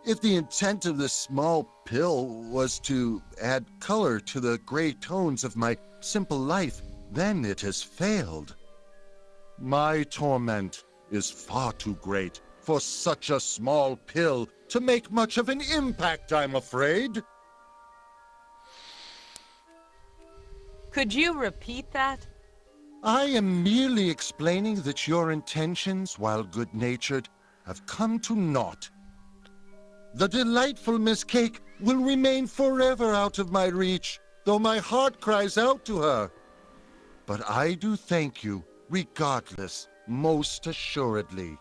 If the intent of this small pill was to add color to the gray tones of my simple life, then it has failed. My torment is far too great for such a small pill to make much of an impact, I'm afraid. Could you repeat that? I am merely explaining that your intentions, while good-natured, have come to naught. The delightful Miss Cake will remain forever out of my reach, though my heart cries out to her. But I do thank you, regardless, most assuredly.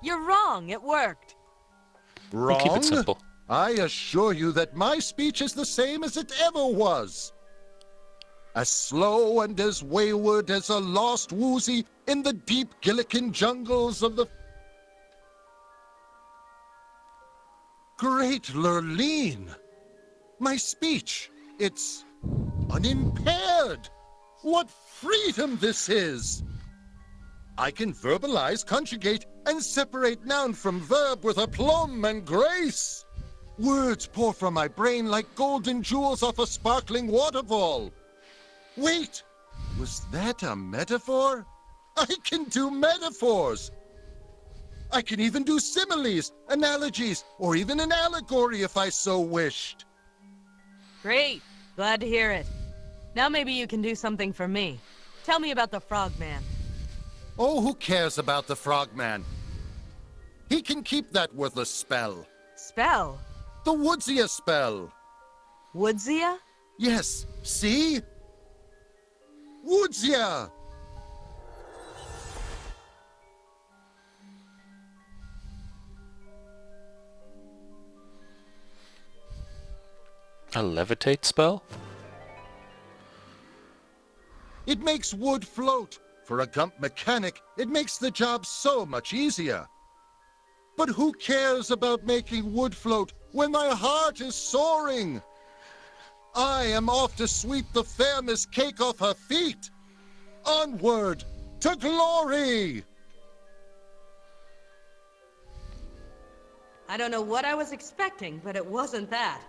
You're wrong, it worked. Wrong? Keep it simple. I assure you that my speech is the same as it ever was. As slow and as wayward as a lost woozy in the deep Gillikin jungles of the... Great Lurleen! My speech, it's unimpaired! What freedom this is! I can verbalize, conjugate, and separate noun from verb with aplomb and grace. Words pour from my brain like golden jewels off a sparkling waterfall. Wait, was that a metaphor? I can do metaphors. I can even do similes, analogies, or even an allegory if I so wished. Great. Glad to hear it. Now maybe you can do something for me. Tell me about the Frogman. Oh, who cares about the Frogman? He can keep that worthless spell. Spell? The Woodsia spell. Woodsia? Yes, see? Woodsia! A levitate spell? It makes wood float. For a Gump mechanic, it makes the job so much easier. But who cares about making wood float when my heart is soaring? I am off to sweep the fair Miss Cake off her feet. Onward to glory! I don't know what I was expecting, but it wasn't that.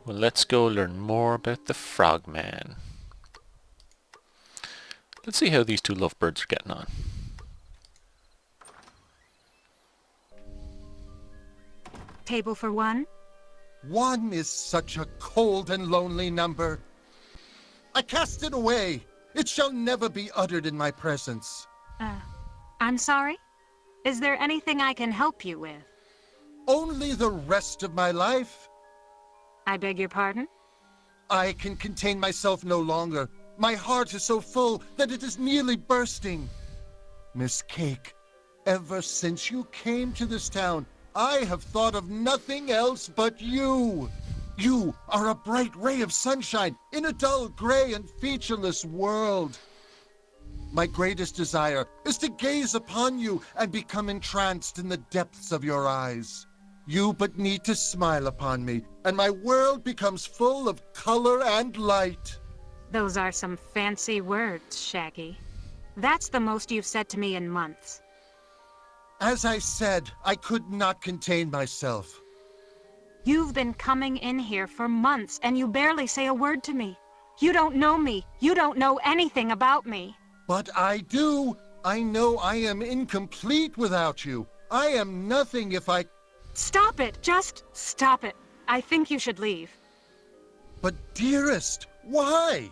Well, let's go learn more about the Frogman. Let's see how these two lovebirds are getting on. table for one? One is such a cold and lonely number. I cast it away. It shall never be uttered in my presence. I'm sorry? Is there anything I can help you with? Only the rest of my life. I beg your pardon? I can contain myself no longer. My heart is so full that it is nearly bursting. Miss Cake, ever since you came to this town, I have thought of nothing else but you. You are a bright ray of sunshine in a dull, gray, and featureless world. My greatest desire is to gaze upon you and become entranced in the depths of your eyes. You but need to smile upon me, and my world becomes full of color and light. Those are some fancy words, Shaggy. That's the most you've said to me in months. As I said, I could not contain myself. You've been coming in here for months, and you barely say a word to me. You don't know me. You don't know anything about me. But I do. I know I am incomplete without you. I am nothing if I... Stop it! Just stop it. I think you should leave. But dearest, why?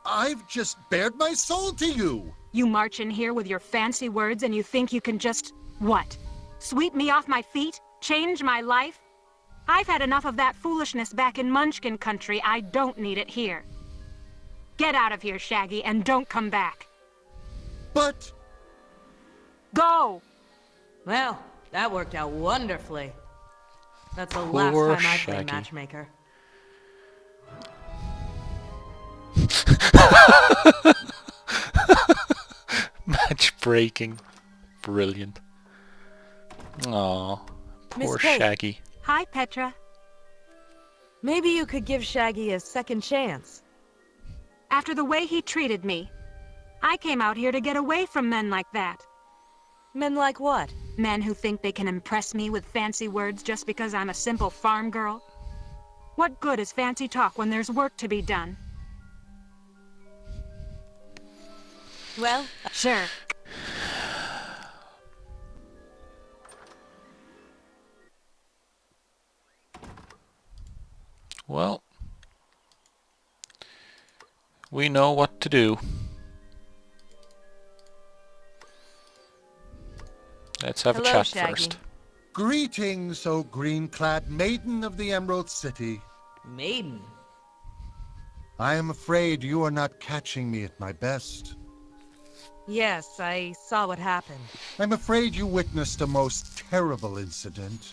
I've just bared my soul to you. You march in here with your fancy words and you think you can just... what? Sweep me off my feet? Change my life? I've had enough of that foolishness back in Munchkin country. I don't need it here. Get out of here, Shaggy, and don't come back. But... Go! Well, that worked out wonderfully. That's the Poor last time I play Shaggy. matchmaker. Match breaking. Brilliant. Aw, Miss poor Cake. Shaggy. Hi, Petra. Maybe you could give Shaggy a second chance. After the way he treated me, I came out here to get away from men like that. Men like what? Men who think they can impress me with fancy words just because I'm a simple farm girl. What good is fancy talk when there's work to be done? Well, Sure. Well, we know what to do. Let's have Hello, a chat Shaggy. first. Greetings, O green-clad maiden of the Emerald City. maiden. I am afraid you are not catching me at my best. Yes, I saw what happened. I'm afraid you witnessed a most terrible incident.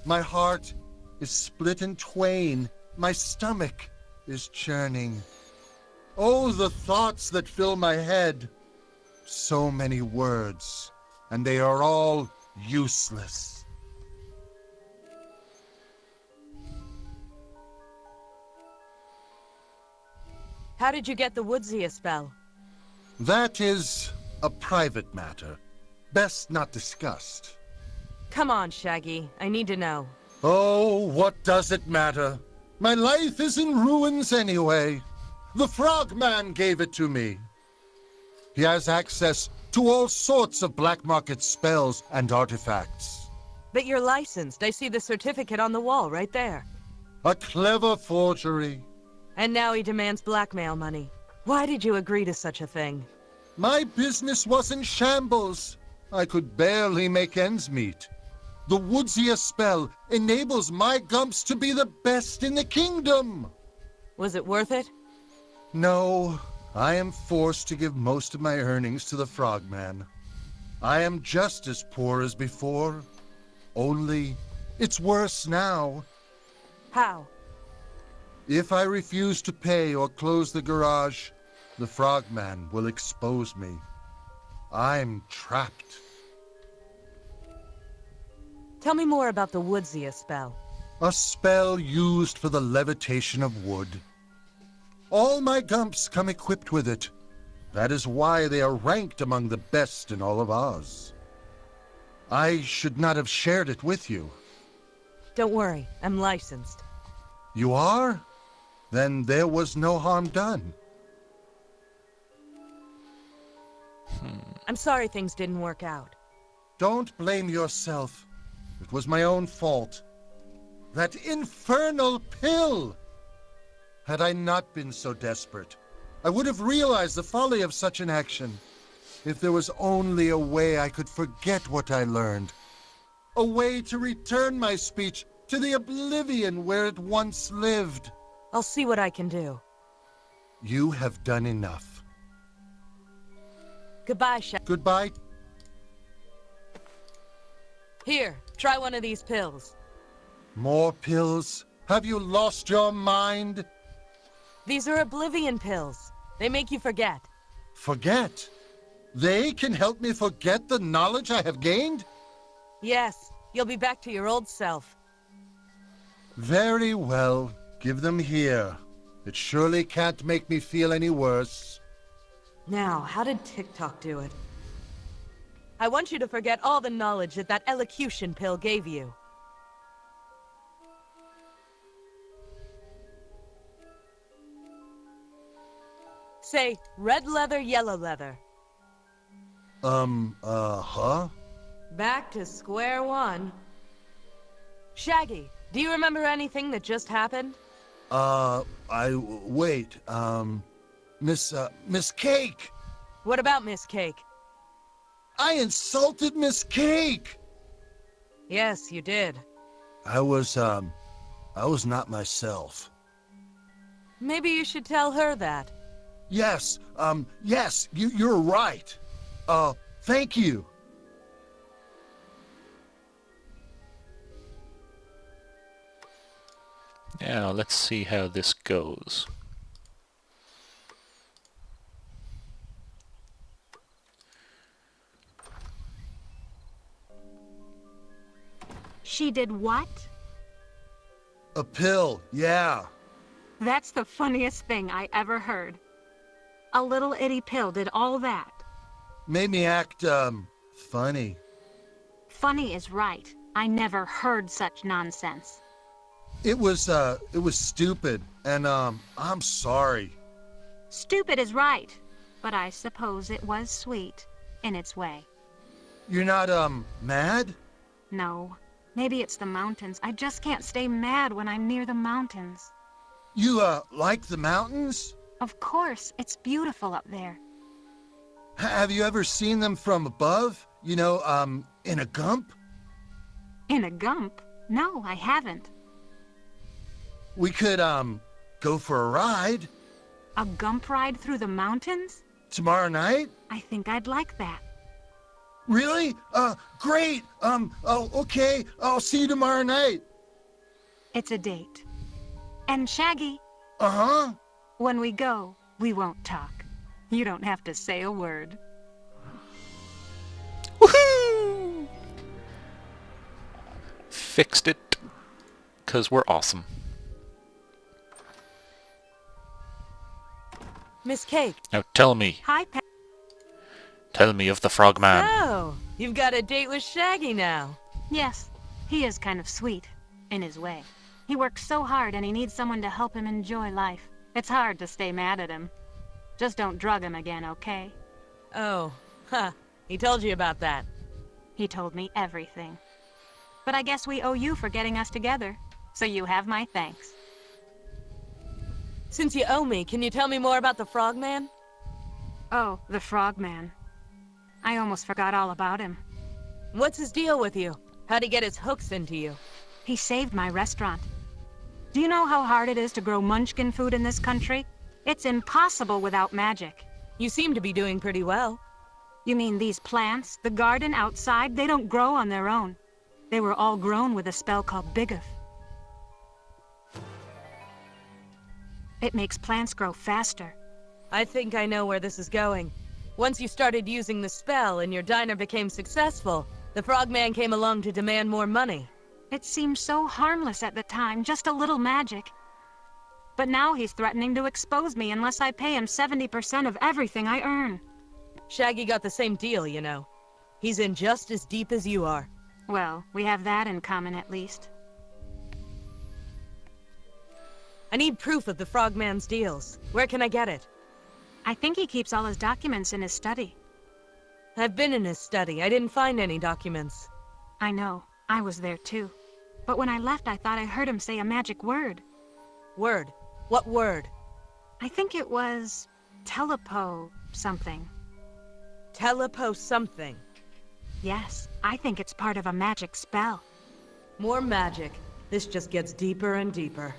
My heart is split in twain. My stomach is churning. Oh, the thoughts that fill my head. So many words, and they are all useless. How did you get the Woodsia spell? That is a private matter. Best not discussed. Come on, Shaggy. I need to know. Oh, what does it matter? My life is in ruins anyway. The Frogman gave it to me. He has access to all sorts of black market spells and artifacts. But you're licensed. I see the certificate on the wall right there. A clever forgery. And now he demands blackmail money. Why did you agree to such a thing? My business was in shambles. I could barely make ends meet. The Woodsia spell enables my Gumps to be the best in the kingdom. Was it worth it? No, I am forced to give most of my earnings to the Frogman. I am just as poor as before. Only, it's worse now. How? If I refuse to pay or close the garage, the Frogman will expose me. I'm trapped. Tell me more about the Woodsia spell. A spell used for the levitation of wood. All my Gumps come equipped with it. That is why they are ranked among the best in all of Oz. I should not have shared it with you. Don't worry, I'm licensed. You are? Then there was no harm done. I'm sorry things didn't work out. Don't blame yourself. It was my own fault. That infernal pill! Had I not been so desperate, I would have realized the folly of such an action. If there was only a way I could forget what I learned. A way to return my speech to the oblivion where it once lived. I'll see what I can do. You have done enough. Goodbye, Shaggy. Goodbye. Here, try one of these pills. More pills? Have you lost your mind? These are oblivion pills. They make you forget. Forget? They can help me forget the knowledge I have gained? Yes, you'll be back to your old self. Very well. Give them here. It surely can't make me feel any worse. Now, how did TikTok do it? I want you to forget all the knowledge that elocution pill gave you. Say, red leather, yellow leather. Huh? Back to square one. Shaggy, do you remember anything that just happened? Wait, Miss Cake! What about Miss Cake? I insulted Miss Cake! Yes, you did. I was not myself. Maybe you should tell her that. Yes, you're right. Thank you. Now, let's see how this goes. She did what? A pill, yeah. That's the funniest thing I ever heard. A little itty pill did all that. Made me act, funny. Funny is right. I never heard such nonsense. It was stupid, and, I'm sorry. Stupid is right, but I suppose it was sweet, in its way. You're not, mad? No. Maybe it's the mountains. I just can't stay mad when I'm near the mountains. You, like the mountains? Of course, it's beautiful up there. Have you ever seen them from above? You know, in a gump? In a gump? No, I haven't. We could, go for a ride. A gump ride through the mountains? Tomorrow night? I think I'd like that. Really? Great! Okay, I'll see you tomorrow night. It's a date. And Shaggy, Uh-huh. when we go, we won't talk. You don't have to say a word. Woohoo! Fixed it. 'Cause we're awesome. Miss Cake. Now tell me. Hi, Tell me of the Frogman. Oh, you've got a date with Shaggy now. Yes, he is kind of sweet, in his way. He works so hard and he needs someone to help him enjoy life. It's hard to stay mad at him. Just don't drug him again, okay? Oh, he told you about that. He told me everything. But I guess we owe you for getting us together, so you have my thanks. Since you owe me, can you tell me more about the Frogman? Oh, the Frogman. I almost forgot all about him. What's his deal with you? How'd he get his hooks into you? He saved my restaurant. Do you know how hard it is to grow munchkin food in this country? It's impossible without magic. You seem to be doing pretty well. You mean these plants, the garden outside, they don't grow on their own. They were all grown with a spell called Bigoth. It makes plants grow faster. I think I know where this is going. Once you started using the spell and your diner became successful, the Frogman came along to demand more money. It seemed so harmless at the time, just a little magic. But now he's threatening to expose me unless I pay him 70% of everything I earn. Shaggy got the same deal, you know. He's in just as deep as you are. Well, we have that in common at least. I need proof of the Frogman's deals. Where can I get it? I think he keeps all his documents in his study. I've been in his study. I didn't find any documents. I know. I was there too. But when I left, I thought I heard him say a magic word. Word? What word? I think it was telepo something. Telepo something. Yes, I think it's part of a magic spell. More magic. This just gets deeper and deeper.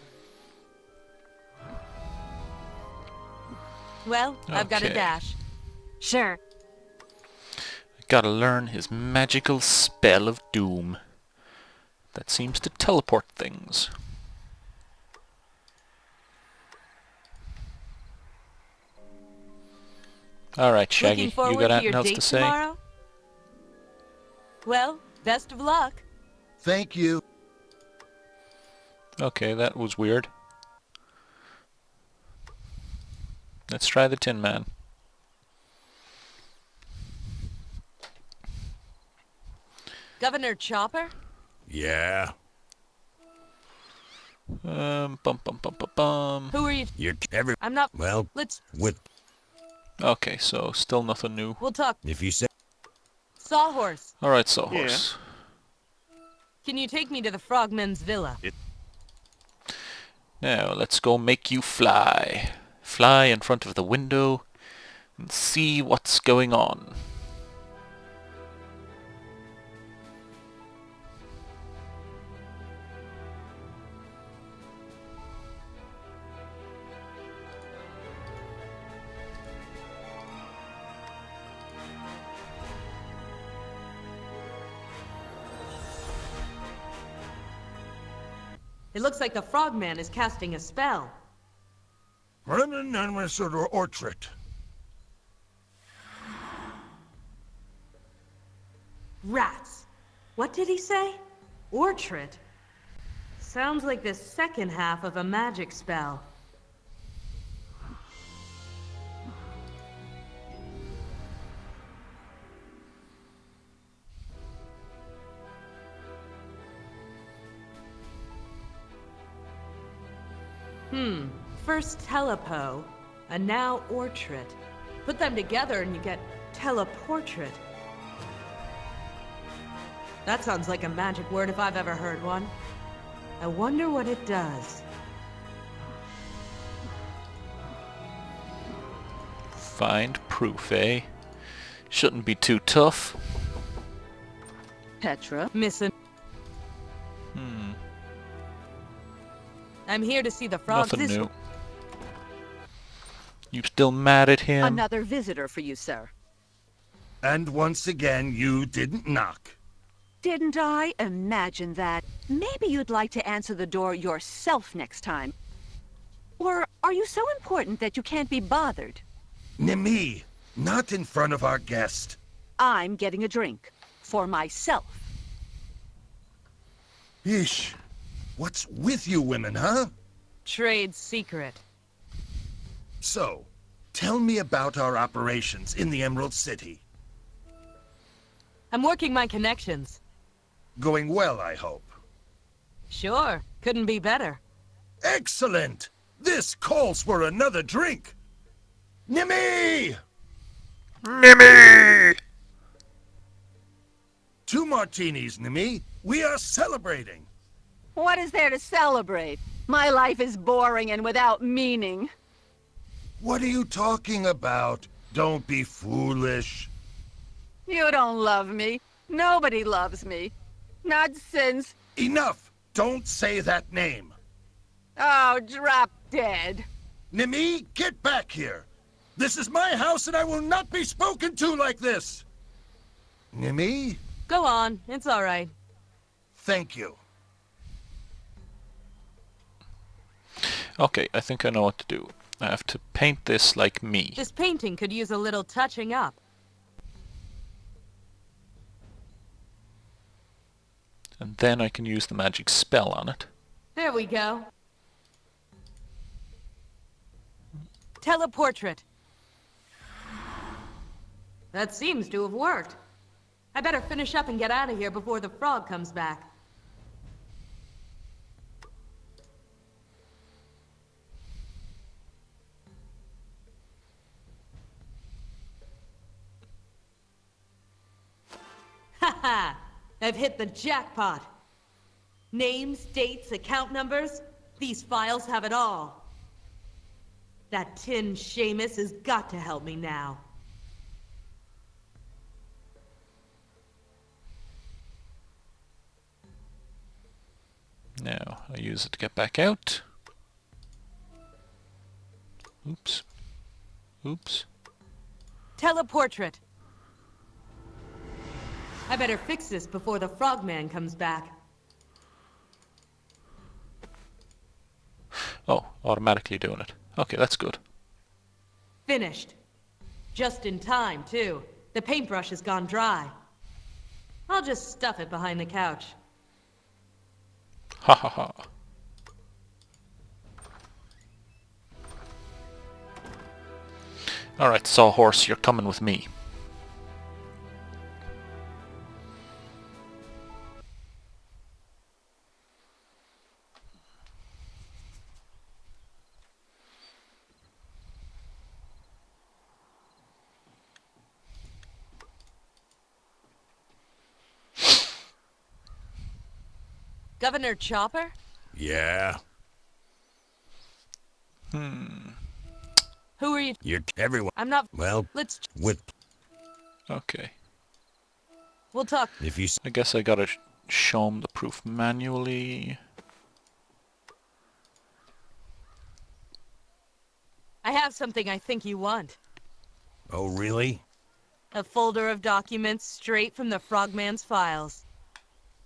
Well, I've got a Okay. dash. Sure. Gotta learn his magical spell of doom. That seems to teleport things. Alright, Shaggy, Looking forward you got to anything your else date to say? tomorrow? Well, best of luck. Thank you. Okay, that was weird. Let's try the Tin Man. Governor Chopper? Yeah. Bum bum bum bum bum. Who are you? You're every. I'm not. Well, Let's. with Okay, so still nothing new. We'll talk. if you say. Sawhorse, Alright, Sawhorse. can you take me to the Frogman's Villa? Now, let's go make you fly. Fly in front of the window and see what's going on. It looks like the Frogman is casting a spell. Orchard. Rats. What did he say? Orchard. Sounds like the second half of a magic spell. First telepo, and now orchard. Put them together and you get teleportrait. That sounds like a magic word if I've ever heard one. I wonder what it does. Find proof, eh? Shouldn't be too tough. Petra? Missing. I'm here to see the frogs. Nothing new. You still mad at him? Another visitor for you, sir. And once again, you didn't knock. Didn't I imagine that? Maybe you'd like to answer the door yourself next time. Or are you so important that you can't be bothered? Nimi, not in front of our guest. I'm getting a drink. For myself. Yeesh. What's with you women, huh? Trade secret. So, tell me about our operations in the Emerald City. I'm working my connections. Going well, I hope. Sure, couldn't be better. Excellent! This calls for another drink! Nimi! Nimmy! 2 martinis, Nimi. We are celebrating. What is there to celebrate? My life is boring and without meaning. What are you talking about? Don't be foolish. You don't love me. Nobody loves me. Not since... Enough! Don't say that name. Oh, drop dead. Nimi, get back here. This is my house and I will not be spoken to like this. Nimi, Go on, it's all right. thank you. Okay, I think I know what to do. I have to paint this like me. This painting could use a little touching up. And then I can use the magic spell on it. There we go. Teleportrait. That seems to have worked. I better finish up and get out of here before the frog comes back. Haha! I've hit the jackpot. Names, dates, account numbers, these files have it all. That tin Seamus has got to help me now. Now, I use it to get back out. Oops. Oops. Teleportrait. I better fix this before the frogman comes back. Oh, automatically doing it. Okay, that's good. Finished. Just in time, too. The paintbrush has gone dry. I'll just stuff it behind the couch. Ha ha ha. Alright, Sawhorse, you're coming with me. Governor Chopper? Yeah. Who are you? You're everyone. I'm not... Well, Let's... with Okay. We'll talk. if you I guess I gotta show him the proof manually. I have something I think you want. Oh, really? A folder of documents straight from the Frogman's files.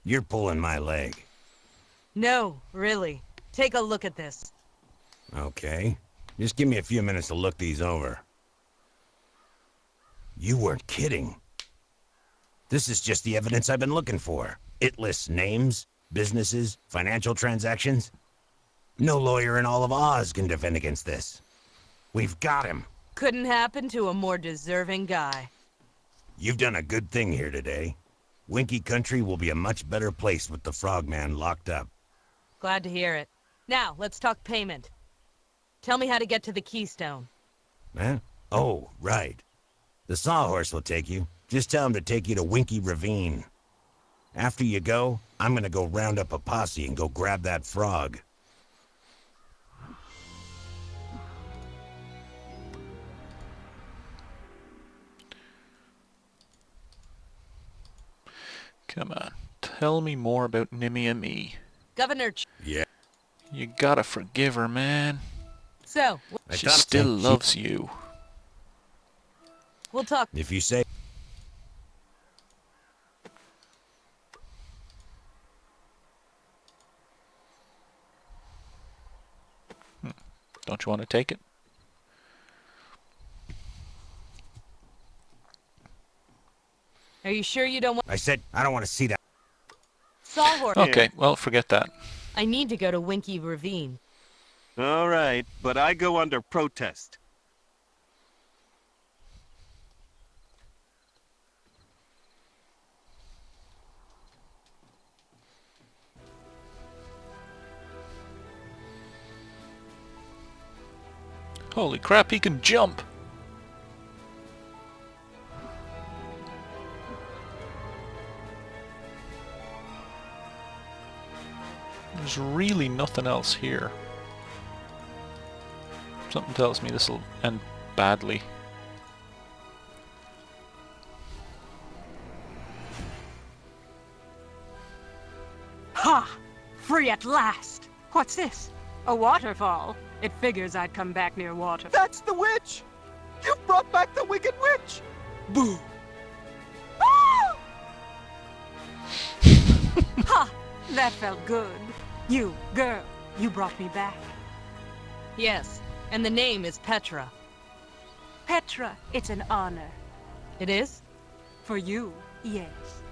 You're pulling my leg. No, really. Take a look at this. Okay. Just give me a few minutes to look these over. You weren't kidding. This is just the evidence I've been looking for. It lists names, businesses, financial transactions. No lawyer in all of Oz can defend against this. We've got him. Couldn't happen to a more deserving guy. You've done a good thing here today. Winky Country will be a much better place with the Frogman locked up. Glad to hear it. Now, let's talk payment. Tell me how to get to the Keystone. Huh? Oh, right. The Sawhorse will take you. Just tell him to take you to Winky Ravine. After you go, I'm gonna go round up a posse and go grab that frog. Come on. Tell me more about Nimmy and me. Governor Yeah. You gotta forgive her, man. So, She still loves you. we'll talk. If you say... Don't you want to take it? Are you sure you don't want... I said, I don't want to see that. Sawhorse. Okay, well, forget that. I need to go to Winky Ravine. All right, but I go under protest. Holy crap, he can jump! There's really nothing else here. Something tells me this will end badly. Ha! Free at last! What's this? A waterfall. It figures I'd come back near water. That's the witch! You brought back the wicked witch! Boo! Ha! That felt good. You, girl, you brought me back. Yes, and the name is Petra. Petra, it's an honor. It is? For you, yes.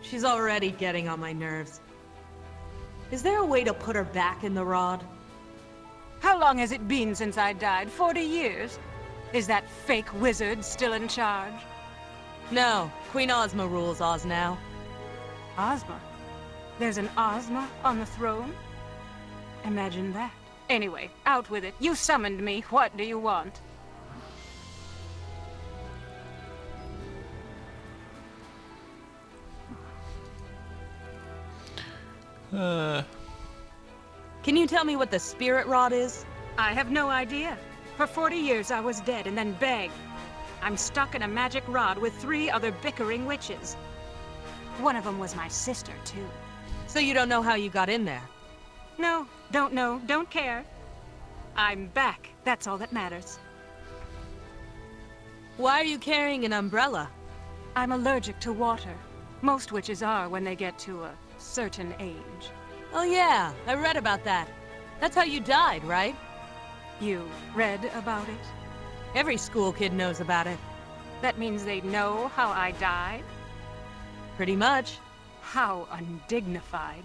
She's already getting on my nerves. Is there a way to put her back in the rod? How long has it been since I died? 40 years? Is that fake wizard still in charge? No, Queen Ozma rules Oz now. Ozma? There's an Ozma on the throne? Imagine that. Anyway, out with it. You summoned me. What do you want? Can you tell me what the spirit rod is? I have no idea. For 40 years I was dead and then begged. I'm stuck in a magic rod with 3 other bickering witches. One of them was my sister, too. So you don't know how you got in there? No, don't know, don't care. I'm back. That's all that matters. Why are you carrying an umbrella? I'm allergic to water. Most witches are when they get to a certain age. Oh yeah, I read about that. That's how you died, right? You read about it? Every school kid knows about it. That means they know how I died? Pretty much. How undignified.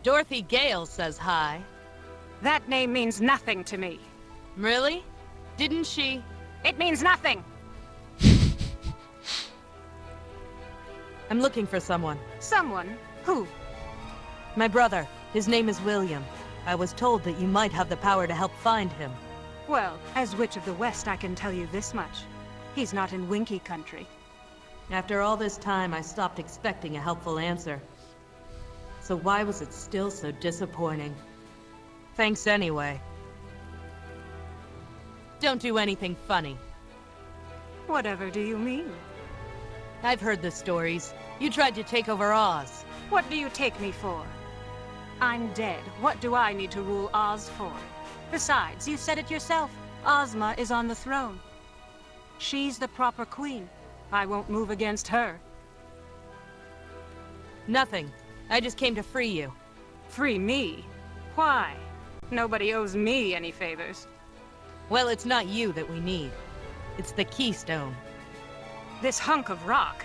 Dorothy Gale says hi. That name means nothing to me. Really? Didn't she? It means nothing! I'm looking for someone. Someone? Who? My brother. His name is William. I was told that you might have the power to help find him. Well, as Witch of the West, I can tell you this much. He's not in Winky Country. After all this time, I stopped expecting a helpful answer. So why was it still so disappointing? Thanks anyway. Don't do anything funny. Whatever do you mean? I've heard the stories. You tried to take over Oz. What do you take me for? I'm dead. What do I need to rule Oz for? Besides, you said it yourself. Ozma is on the throne. She's the proper queen. I won't move against her. Nothing. I just came to free you. Free me? Why? Nobody owes me any favors. Well, it's not you that we need. It's the Keystone. This hunk of rock?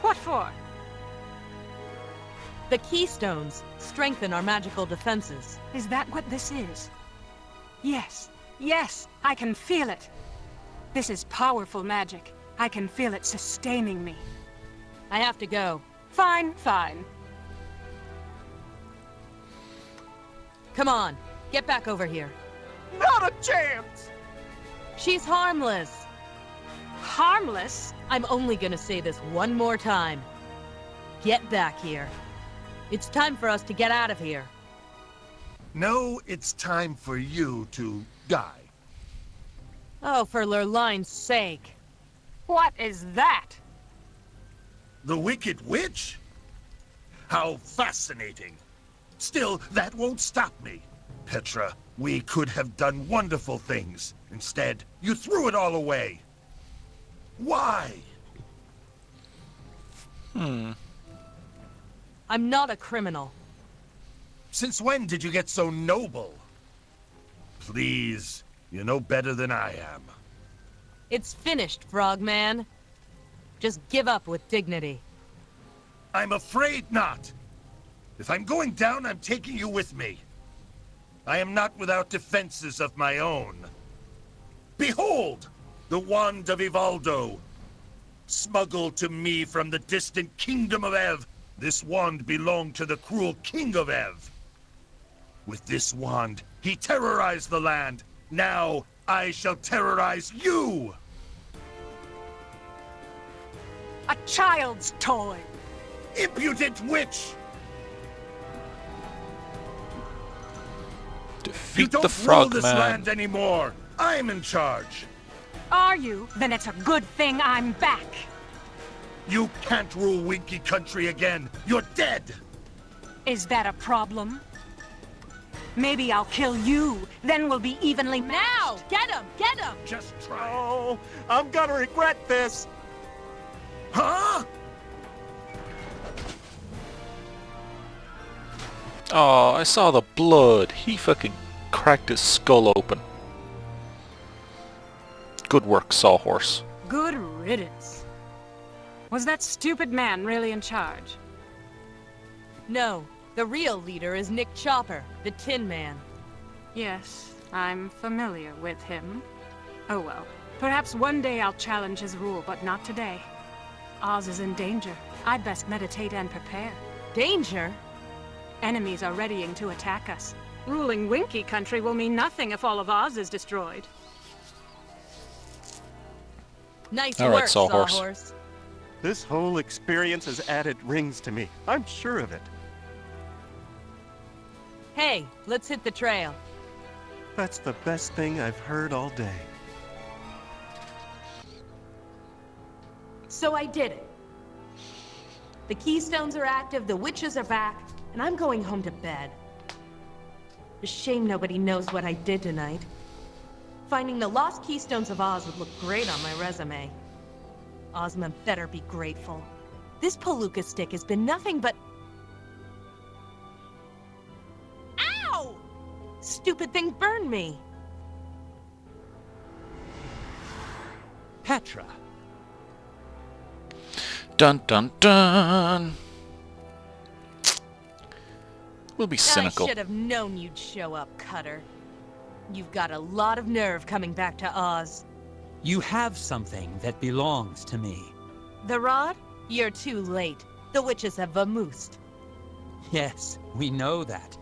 What for? The Keystones strengthen our magical defenses. Is that what this is? Yes, yes, I can feel it. This is powerful magic. I can feel it sustaining me. I have to go. Fine, fine. Come on, get back over here. Not a chance! She's harmless. Harmless? I'm only gonna say this one more time. Get back here. It's time for us to get out of here. No, it's time for you to die. Oh, for Lurline's sake. What is that? The Wicked Witch? How fascinating. Still, that won't stop me. Petra, we could have done wonderful things. Instead, you threw it all away. Why? I'm not a criminal. Since when did you get so noble? Please, you know better than I am. It's finished, Frogman. Just give up with dignity. I'm afraid not. If I'm going down, I'm taking you with me. I am not without defenses of my own. Behold, the Wand of Ivaldo. Smuggled to me from the distant kingdom of Ev. This wand belonged to the cruel king of Ev. With this wand, he terrorized the land. Now, I shall terrorize you! A child's toy! Impudent witch! You Defeat don't the rule this Frogman. land anymore! I'm in charge! Are you? Then it's a good thing I'm back. You can't rule Winky Country again! You're dead! Is that a problem? Maybe I'll kill you, then we'll be evenly matched. Now! Get him! Get him! Just try. Oh, I'm gonna regret this. Huh? Oh, I saw the blood. He fucking cracked his skull open. Good work, Sawhorse. Good riddance. Was that stupid man really in charge? No, the real leader is Nick Chopper, the Tin Man. Yes, I'm familiar with him. Oh well. Perhaps one day I'll challenge his rule, but not today. Oz is in danger. I'd best meditate and prepare. Danger? Enemies are readying to attack us. Ruling Winky Country will mean nothing if all of Oz is destroyed. Nice All right, work, Sawhorse. Sawhorse. This whole experience has added rings to me. I'm sure of it. Hey, let's hit the trail. That's the best thing I've heard all day. So I did it. The Keystones are active, the witches are back, and I'm going home to bed. A shame nobody knows what I did tonight. Finding the lost Keystones of Oz would look great on my resume. Ozma better be grateful. This Palooka stick has been nothing but... Ow! Stupid thing burned me. Petra. Dun dun dun! We'll be cynical. I should have known you'd show up, Cutter. You've got a lot of nerve coming back to Oz. You have something that belongs to me. The rod? You're too late. The witches have vamoosed. Yes, we know that.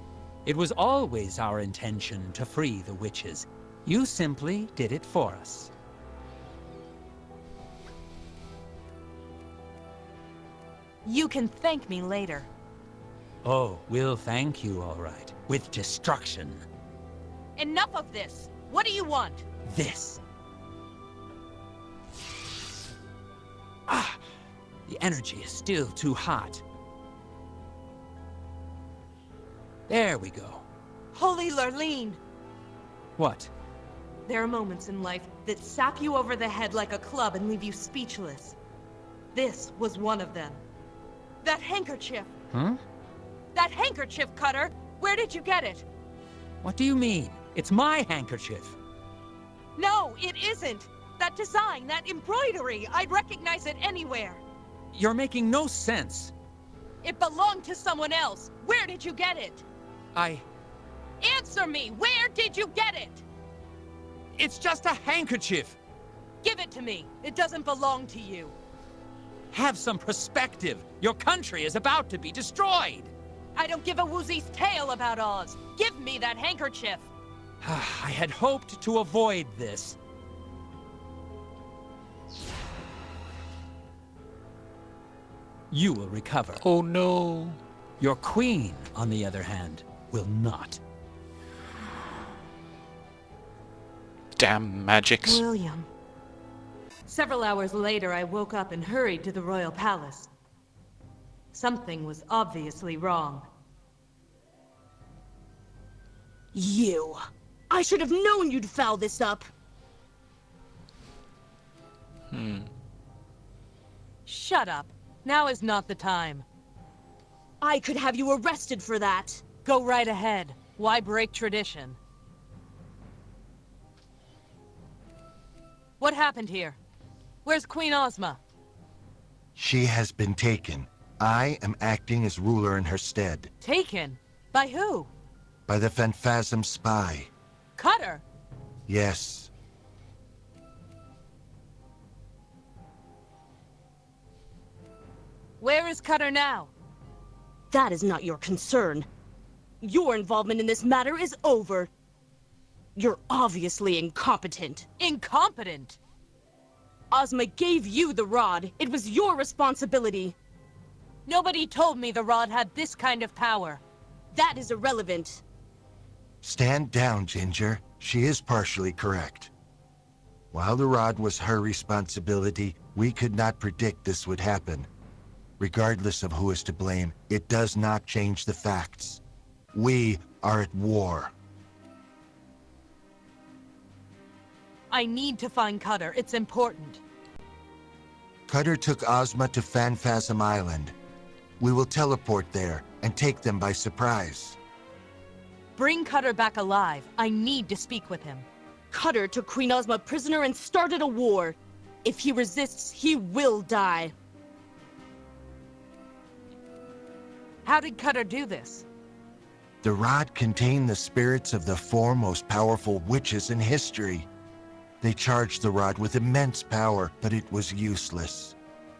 It was always our intention to free the witches. You simply did it for us. You can thank me later. Oh, we'll thank you, all right. With destruction. Enough of this! What do you want? This. Ah! The energy is still too hot. There we go. Holy Lurleen! What? There are moments in life that sap you over the head like a club and leave you speechless. This was one of them. That handkerchief! Huh? That handkerchief, Cutter! Where did you get it? What do you mean? It's my handkerchief. No, it isn't! That design, that embroidery, I'd recognize it anywhere. You're making no sense. It belonged to someone else. Where did you get it? Answer me! Where did you get it? It's just a handkerchief. Give it to me. It doesn't belong to you. Have some perspective. Your country is about to be destroyed. I don't give a woozy's tail about Oz. Give me that handkerchief. I had hoped to avoid this. You will recover. Oh no. Your queen, on the other hand, will not. Damn magics. William. Several hours later, I woke up and hurried to the royal palace. Something was obviously wrong. You. I should have known you'd foul this up. Shut up. Now is not the time. I could have you arrested for that. Go right ahead. Why break tradition? What happened here? Where's Queen Ozma? She has been taken. I am acting as ruler in her stead. Taken? By who? By the Phanphasm spy. Cutter? Yes. Where is Cutter now? That is not your concern. Your involvement in this matter is over. You're obviously incompetent. Incompetent? Ozma gave you the rod. It was your responsibility. Nobody told me the rod had this kind of power. That is irrelevant. Stand down, Ginger. She is partially correct. While the rod was her responsibility, we could not predict this would happen. Regardless of who is to blame, it does not change the facts. We are at war. I need to find Cutter. It's important. Cutter took Ozma to Phanphasm Island. We will teleport there and take them by surprise. Bring Cutter back alive. I need to speak with him. Cutter took Queen Ozma prisoner and started a war. If he resists, he will die. How did Cutter do this? The rod contained the spirits of the four most powerful witches in history. They charged the rod with immense power, but it was useless.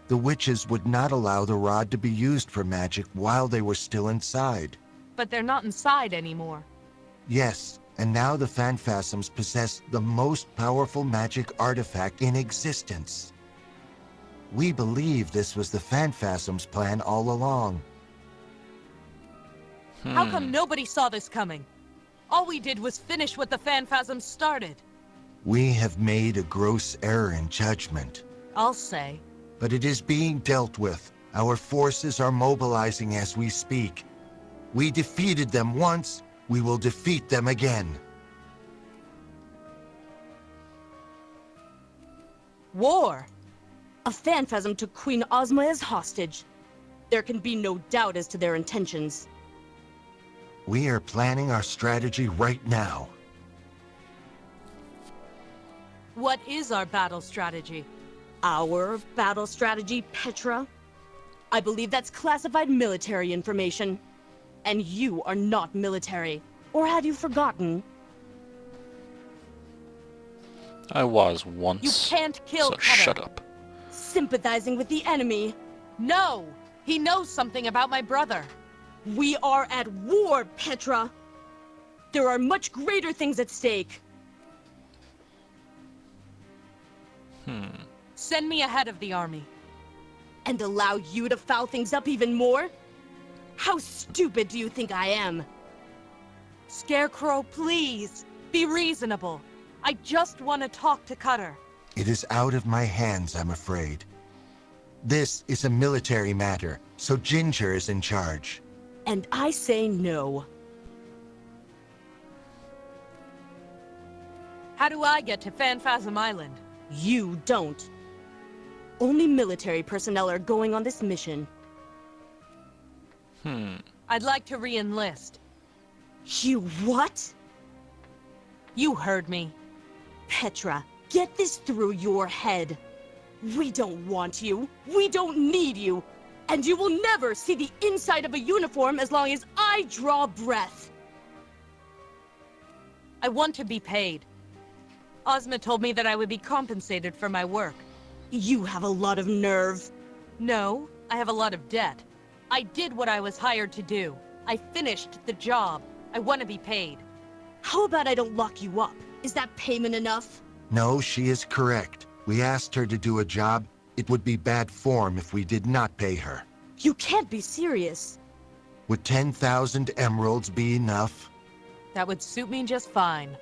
The witches would not allow the rod to be used for magic while they were still inside. But they're not inside anymore. Yes, and now the Phanphasms possess the most powerful magic artifact in existence. We believe this was the Phanphasm's plan all along. How come nobody saw this coming? All we did was finish what the Phanphasm started. We have made a gross error in judgment. I'll say. But it is being dealt with. Our forces are mobilizing as we speak. We defeated them once, we will defeat them again. War? A Phanphasm took Queen Ozma as hostage. There can be no doubt as to their intentions. We are planning our strategy right now. What is our battle strategy? Our battle strategy, Petra? I believe that's classified military information. And you are not military. Or had you forgotten? I was You once. can't kill So Cutter. shut up. Sympathizing with the enemy. No! He knows something about my brother. We are at war, Petra. There are much greater things at stake. Send me ahead of the army. And allow you to foul things up even more? How stupid do you think I am? Scarecrow, please. Be reasonable. I just want to talk to Cutter. It is out of my hands, I'm afraid. This is a military matter, so Ginger is in charge. And I say no. How do I get to Phanphasm Island? You don't. Only military personnel are going on this mission. I'd like to re-enlist. You what? You heard me. Petra, get this through your head. We don't want you. We don't need you. And you will never see the inside of a uniform as long as I draw breath. I want to be paid. Ozma told me that I would be compensated for my work. You have a lot of nerve. No, I have a lot of debt. I did what I was hired to do. I finished the job. I want to be paid. How about I don't lock you up? Is that payment enough? No, she is correct. We asked her to do a job. It would be bad form if we did not pay her. You can't be serious. Would 10,000 emeralds be enough? That would suit me just fine.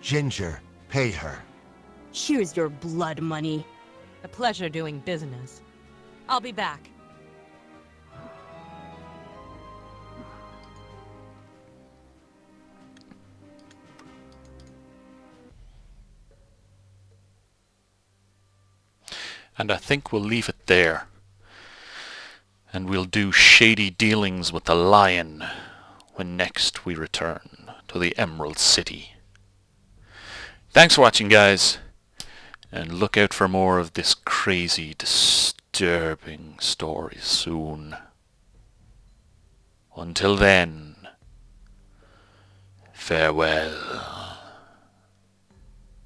Ginger, pay her. Here's your blood money. A pleasure doing business. I'll be back. And I think we'll leave it there. And we'll do shady dealings with the lion when next we return to the Emerald City. Thanks for watching, guys. And look out for more of this crazy, disturbing story soon. Until then, farewell.